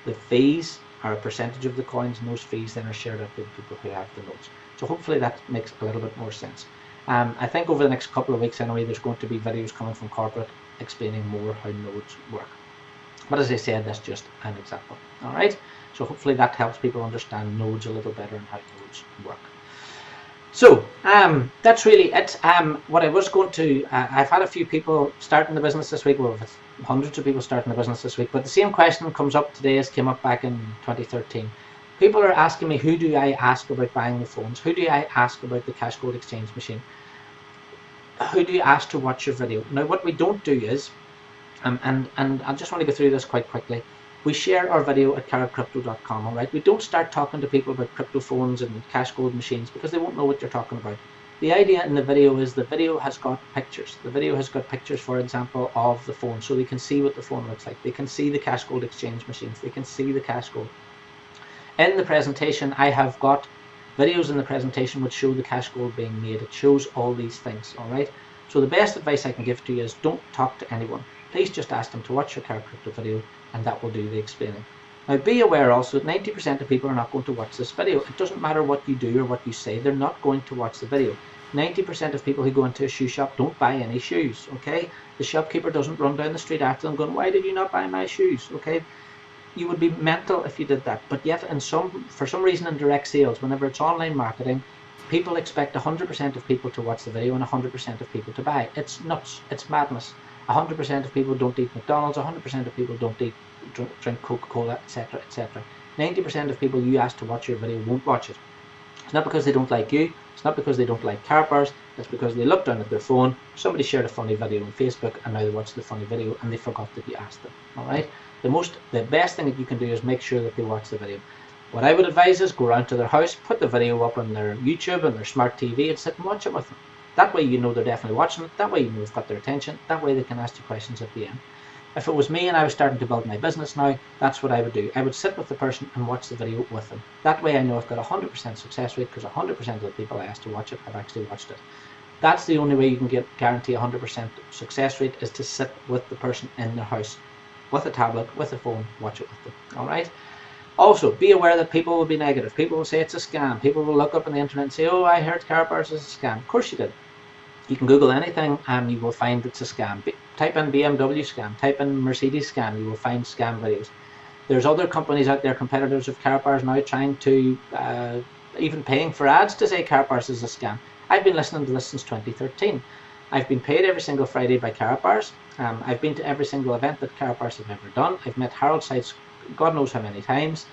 The fees are a percentage of the coins, and those fees then are shared out with people who have the nodes. So hopefully that makes a little bit more sense. I think over the next couple of weeks anyway, there's going to be videos coming from corporate explaining more how nodes work. But as I said, that's just an example. All right. So hopefully that helps people understand nodes a little better and how nodes work. So that's really it. What I was going to, I've had a few people starting the business this week. Well, hundreds of people starting the business this week. But the same question comes up today as came up back in 2013. People are asking me, who do I ask about buying the phones? Who do I ask about the cash gold exchange machine? Who do you ask to watch your video? Now, what we don't do is, and I just want to go through this quite quickly. We share our video at karatcrypto.com, all right? We don't start talking to people about crypto phones and cash gold machines because they won't know what you're talking about. The idea in the video is the video has got pictures. The video has got pictures, for example, of the phone, so they can see what the phone looks like. They can see the cash gold exchange machines. They can see the cash gold. In the presentation, I have got videos in the presentation which show the cash gold being made. It shows all these things, all right? So the best advice I can give to you is don't talk to anyone. Please just ask them to watch your Karat Crypto video, and that will do the explaining. Now be aware also that 90% of people are not going to watch this video. It doesn't matter what you do or what you say, they're not going to watch the video. 90% of people who go into a shoe shop don't buy any shoes, okay? The shopkeeper doesn't run down the street after them going, why did you not buy my shoes, okay? You would be mental if you did that. But yet for some reason in direct sales, whenever it's online marketing, people expect 100% of people to watch the video and 100% of people to buy. It's nuts, it's madness. 100% of people don't eat McDonald's, 100% of people don't drink Coca-Cola, etc., etc. 90% of people you ask to watch your video won't watch it. It's not because they don't like you, it's not because they don't like Karatbars, it's because they look down at their phone, somebody shared a funny video on Facebook, and now they watch the funny video and they forgot that you asked them. Alright? The best thing that you can do is make sure that they watch the video. What I would advise is go around to their house, put the video up on their YouTube and their smart TV and sit and watch it with them. That way you know they're definitely watching it, that way you know you've got their attention, that way they can ask you questions at the end. If it was me and I was starting to build my business now, that's what I would do. I would sit with the person and watch the video with them. That way I know I've got a 100% success rate because 100% of the people I asked to watch it have actually watched it. That's the only way you can guarantee 100% success rate, is to sit with the person in their house with a tablet, with a phone, watch it with them. Alright? Also, be aware that people will be negative. People will say it's a scam. People will look up on the internet and say, oh, I heard Karatbars is a scam. Of course you did. You can Google anything and you will find it's a scam. Type in BMW scam, type in Mercedes scam, you will find scam videos. There's other companies out there, competitors of Karatbars now, trying to, even paying for ads to say Karatbars is a scam. I've been listening to this since 2013. I've been paid every single Friday by Karatbars. I've been to every single event that Karatbars have ever done. I've met Harold Sites God knows how many times.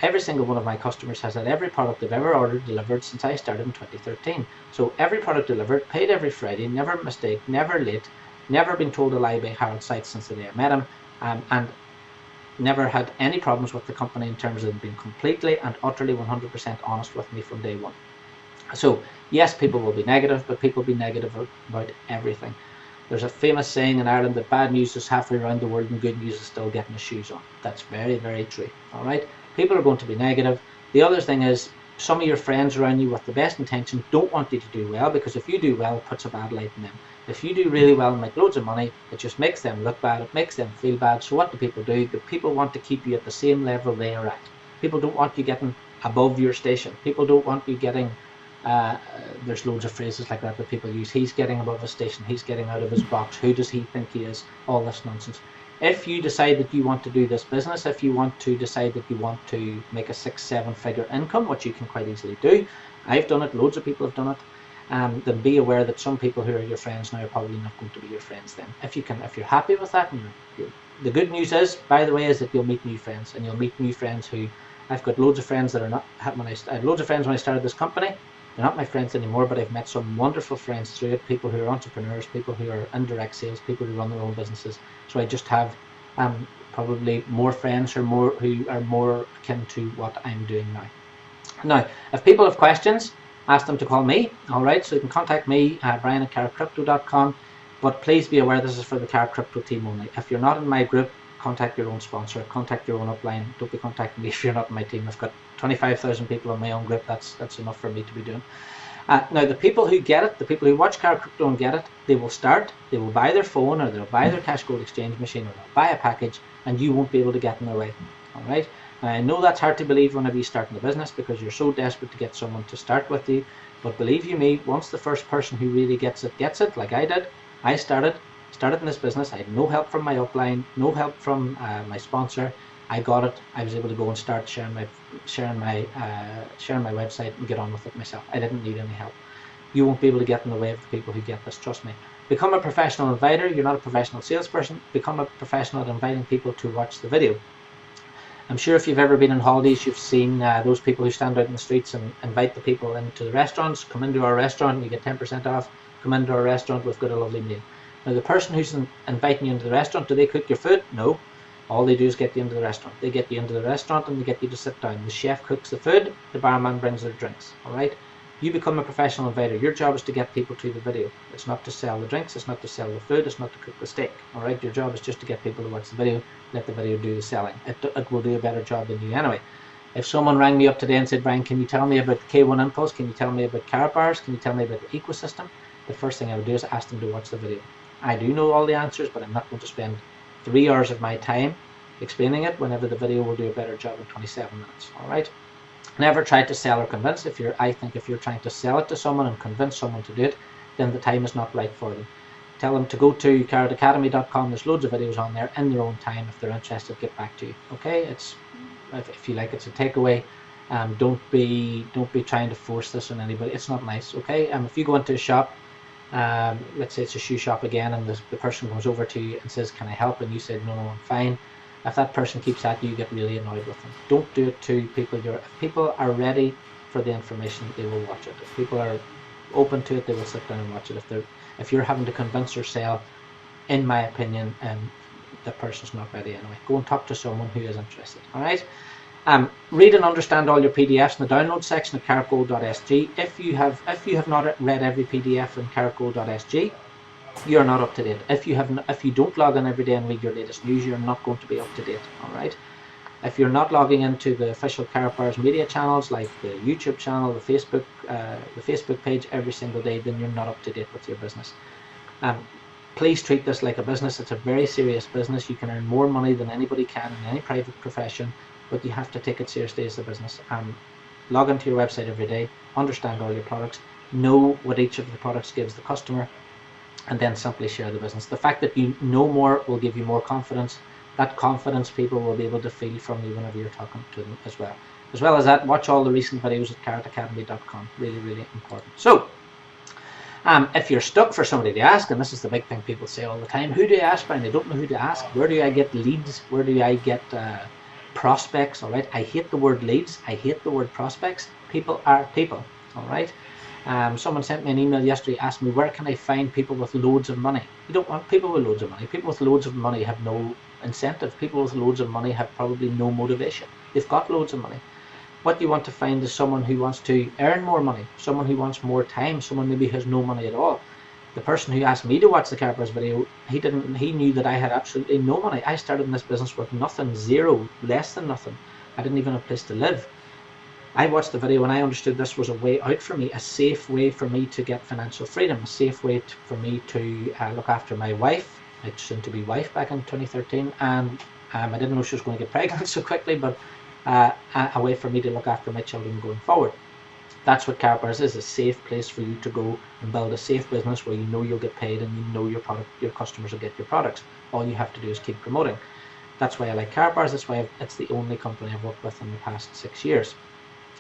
Every single one of my customers has had every product they've ever ordered delivered since I started in 2013. So every product delivered, paid every Friday, never a mistake, never late, never been told a lie by Harold Sites since the day I met him, and never had any problems with the company in terms of them being completely and utterly 100% honest with me from day one. So yes, people will be negative, but people will be negative about everything. There's a famous saying in Ireland that bad news is halfway around the world and good news is still getting the shoes on. That's very, very true. All right, people are going to be negative. The other thing is, some of your friends around you with the best intention don't want you to do well, because if you do well, it puts a bad light on them. If you do really well and make loads of money, it just makes them look bad, it makes them feel bad. So what do? The people want to keep you at the same level they are at. People don't want you getting above your station. People don't want you getting, there's loads of phrases like that people use. He's getting above his station, he's getting out of his box, who does he think he is? All this nonsense. If you decide that you want to do this business, if you want to decide that you want to make a 6-7 figure income, which you can quite easily do, I've done it, loads of people have done it, then be aware that some people who are your friends now are probably not going to be your friends then. If you're happy with that, the good news is, by the way, is that you'll meet new friends, and you'll meet new friends who, I've got loads of friends that are not, I had loads of friends when I started this company. They're not my friends anymore, but I've met some wonderful friends through it, people who are entrepreneurs, people who are in direct sales, people who run their own businesses. So I just have probably more friends who are more akin to what I'm doing now. Now, if people have questions, ask them to call me, alright, so you can contact me, Brian at karatcrypto.com, but please be aware this is for the Karat Crypto team only. If you're not in my group, contact your own sponsor, contact your own upline. Don't be contacting me if you're not in my team. I've got 25,000 people in my own group. That's enough for me to be doing. Now, the people who get it, the people who watch Karat Crypto and get it, they will buy their phone, or they'll buy their cash gold exchange machine, or they'll buy a package, and you won't be able to get in their way. All right. Now, I know that's hard to believe whenever you start in the business, because you're so desperate to get someone to start with you. But believe you me, once the first person who really gets it, like I did, I started in this business. I had no help from my upline, no help from my sponsor. I got it. I was able to go and start sharing my website and get on with it myself. I didn't need any help. You won't be able to get in the way of the people who get this. Trust me. Become a professional inviter. You're not a professional salesperson. Become a professional at inviting people to watch the video. I'm sure if you've ever been on holidays, you've seen those people who stand out in the streets and invite the people into the restaurants. Come into our restaurant and you get 10% off. Come into our restaurant, we've got a lovely meal. Now, the person who's inviting you into the restaurant, do they cook your food? No. All they do is get you into the restaurant. They get you into the restaurant and they get you to sit down. The chef cooks the food, the barman brings their drinks. Alright? You become a professional inviter. Your job is to get people to the video. It's not to sell the drinks, it's not to sell the food, it's not to cook the steak. Alright? Your job is just to get people to watch the video, let the video do the selling. It will do a better job than you anyway. If someone rang me up today and said, Brian, can you tell me about K1 Impulse? Can you tell me about Karatbars? Can you tell me about the ecosystem? The first thing I would do is ask them to watch the video. I do know all the answers, but I'm not going to spend 3 hours of my time explaining it whenever the video will do a better job in 27 minutes. Alright? Never try to sell or convince. I think if you're trying to sell it to someone and convince someone to do it, then the time is not right for them. Tell them to go to karatacademy.com. There's loads of videos on there in their own time. If they're interested, get back to you. Okay? If you like, it's a takeaway. Don't be trying to force this on anybody. It's not nice. Okay? If you go into a shop, let's say it's a shoe shop again, and the person comes over to you and says, can I help? And you said, no, I'm fine. If that person keeps at you, you get really annoyed with them. Don't do it to people. If people are ready for the information, they will watch it. If people are open to it, they will sit down and watch it. If you're having to convince or sell, in my opinion, the person's not ready anyway. Go and talk to someone who is interested. All right. Read and understand all your PDFs in the download section of karatgold.sg. If you have not read every PDF in karatgold.sg, you're not up to date. If you don't log in every day and read your latest news, you're not going to be up to date. All right. If you're not logging into the official Karatbars media channels like the YouTube channel, the Facebook page every single day, then you're not up to date with your business. Please treat this like a business. It's a very serious business. You can earn more money than anybody can in any private profession, but you have to take it seriously as a business. Log into your website every day, understand all your products, know what each of the products gives the customer, and then simply share the business. The fact that you know more will give you more confidence. That confidence people will be able to feel from you whenever you're talking to them as well. As well as that, watch all the recent videos at karatacademy.com. Really, really important. So, if you're stuck for somebody to ask, and this is the big thing people say all the time, who do I ask, Brian? I don't know who to ask. Where do I get leads? Where do I get prospects? All right. I hate the word leads. I hate the word prospects. People are people. All right. Someone sent me an email yesterday, asked me, where can I find people with loads of money? You don't want people with loads of money. People with loads of money have no incentive. People with loads of money have probably no motivation. They've got loads of money. What you want to find is someone who wants to earn more money, someone who wants more time, someone maybe has no money at all. The person who asked me to watch the Karatbars video, he knew that I had absolutely no money. I started in this business with nothing, zero, less than nothing. I didn't even have a place to live. I watched the video and I understood this was a way out for me, a safe way for me to get financial freedom, a safe way for me to look after my wife, my soon-to-be wife back in 2013, and I didn't know she was going to get pregnant so quickly, but a way for me to look after my children going forward. That's what Karatbars is, a safe place for you to go and build a safe business where you know you'll get paid and you know your customers will get your products. All you have to do is keep promoting. That's why I like Karatbars. That's why it's the only company I've worked with in the past 6 years.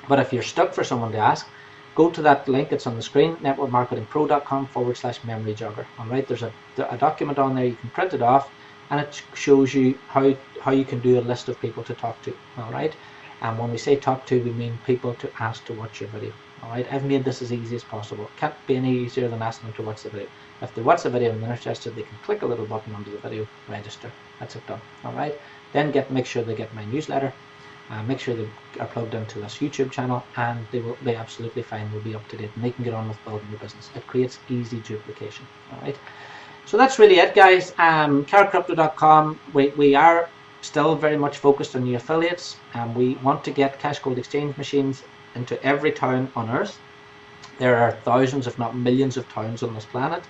But if you're stuck for someone to ask, go to that link. It's on the screen, networkmarketingpro.com/memory jogger. All right, there's a document on there. You can print it off, and it shows you how you can do a list of people to talk to. All right, and when we say talk to, we mean people to ask to watch your video. All right, I've made this as easy as possible. It can't be any easier than asking them to watch the video. If they watch the video and they're interested, they can click a little button under the video, register. That's it, done. All right, then make sure they get my newsletter. Make sure they are plugged into this YouTube channel, and they will be absolutely fine. They'll be up to date and they can get on with building your business. It creates easy duplication. All right, so that's really it, guys. Karatcrypto.com, we are still very much focused on the affiliates, and we want to get cash gold exchange machines into every town on earth. There are thousands, if not millions, of towns on this planet.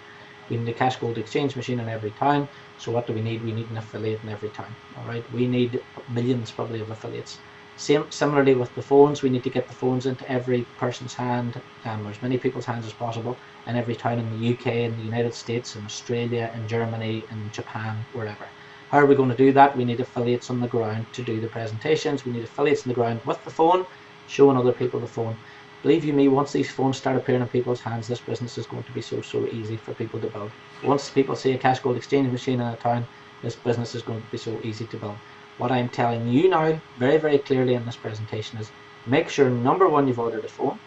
We need a cash gold exchange machine in every town. So what do we need? We need an affiliate in every town. All right, we need millions probably of affiliates. Similarly with the phones, we need to get the phones into every person's hand, or as many people's hands as possible, in every town in the UK, in the United States, in Australia, in Germany, in Japan, wherever. How are we going to do that? We need affiliates on the ground to do the presentations. We need affiliates on the ground with the phone, showing other people the phone. Believe you me, once these phones start appearing in people's hands, this business is going to be so easy for people to build. Once people see a cash gold exchange machine in a town, this business is going to be so easy to build. What I'm telling you now, very, very clearly in this presentation, is make sure, number one, you've ordered a phone.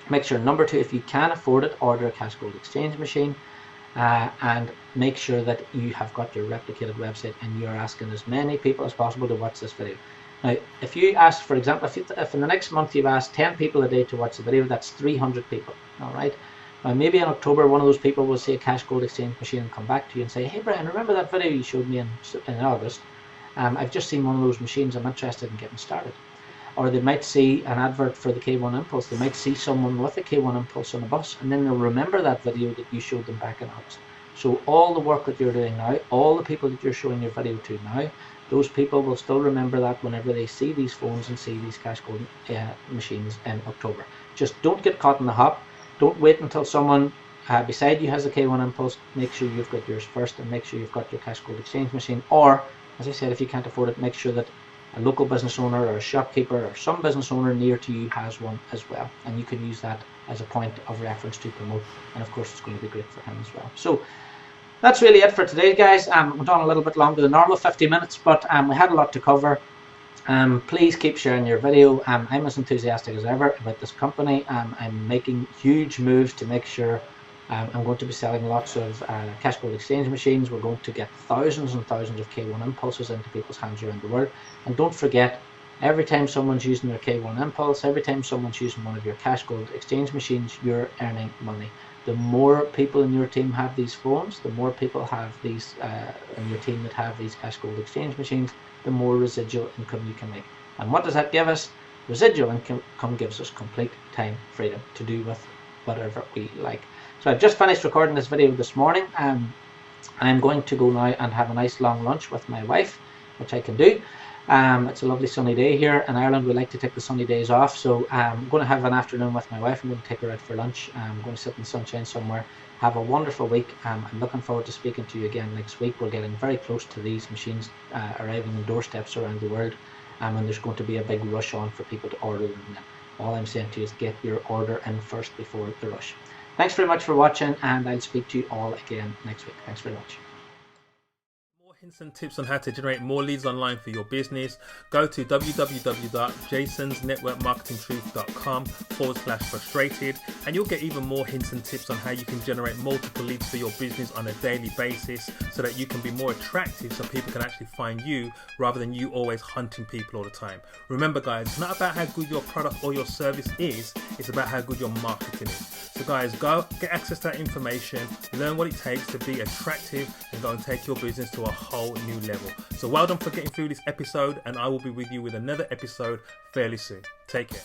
Make sure, number two, if you can afford it, order a cash gold exchange machine. And make sure that you have got your replicated website and you're asking as many people as possible to watch this video. Now, if you ask, for example, if in the next month you've asked 10 people a day to watch the video, that's 300 people. All right. Now, maybe in October, one of those people will see a cash gold exchange machine and come back to you and say, hey, Brian, remember that video you showed me in August? I've just seen one of those machines. I'm interested in getting started. Or they might see an advert for the K1 Impulse. They might see someone with a K1 Impulse on a bus, and then they'll remember that video that you showed them back in August. So all the work that you're doing now, all the people that you're showing your video to now, those people will still remember that whenever they see these phones and see these cash gold machines in October. Just don't get caught in the hop. Don't wait until someone beside you has a K1 Impulse. Make sure you've got yours first, and make sure you've got your cash gold exchange machine. Or, as I said, if you can't afford it, make sure that a local business owner or a shopkeeper or some business owner near to you has one as well, and you can use that as a point of reference to promote, and of course it's going to be great for him as well. So that's really it for today, guys. Went on a little bit longer than normal, 50 minutes, but we had a lot to cover. Please keep sharing your video. I'm as enthusiastic as ever about this company. I'm making huge moves to make sure I'm going to be selling lots of cash gold exchange machines. We're going to get thousands and thousands of K1 Impulses into people's hands around the world. And don't forget, every time someone's using their K1 Impulse, every time someone's using one of your cash gold exchange machines, you're earning money. The more people in your team have these phones, the more people have these in your team that have these cash gold exchange machines, the more residual income you can make. And what does that give us? Residual income gives us complete time freedom to do with whatever we like. So I've just finished recording this video this morning. I'm going to go now and have a nice long lunch with my wife, which I can do. It's a lovely sunny day here in Ireland. We like to take the sunny days off, so I'm going to have an afternoon with my wife. I'm going to take her out for lunch. I'm going to sit in the sunshine somewhere. Have a wonderful week. I'm looking forward to speaking to you again next week. We're getting very close to these machines arriving on doorsteps around the world, and there's going to be a big rush on for people to order them. All I'm saying to you is get your order in first before the rush. Thanks very much for watching, and I'll speak to you all again next week. Thanks very much. Hints and tips on how to generate more leads online for your business, go to www.jasonsnetworkmarketingtruth.com/frustrated, and you'll get even more hints and tips on how you can generate multiple leads for your business on a daily basis so that you can be more attractive so people can actually find you rather than you always hunting people all the time. Remember guys, it's not about how good your product or your service is, it's about how good your marketing is. So guys, go get access to that information, learn what it takes to be attractive, and go and take your business to a whole new level. So well done for getting through this episode, and I will be with you with another episode fairly soon. Take care.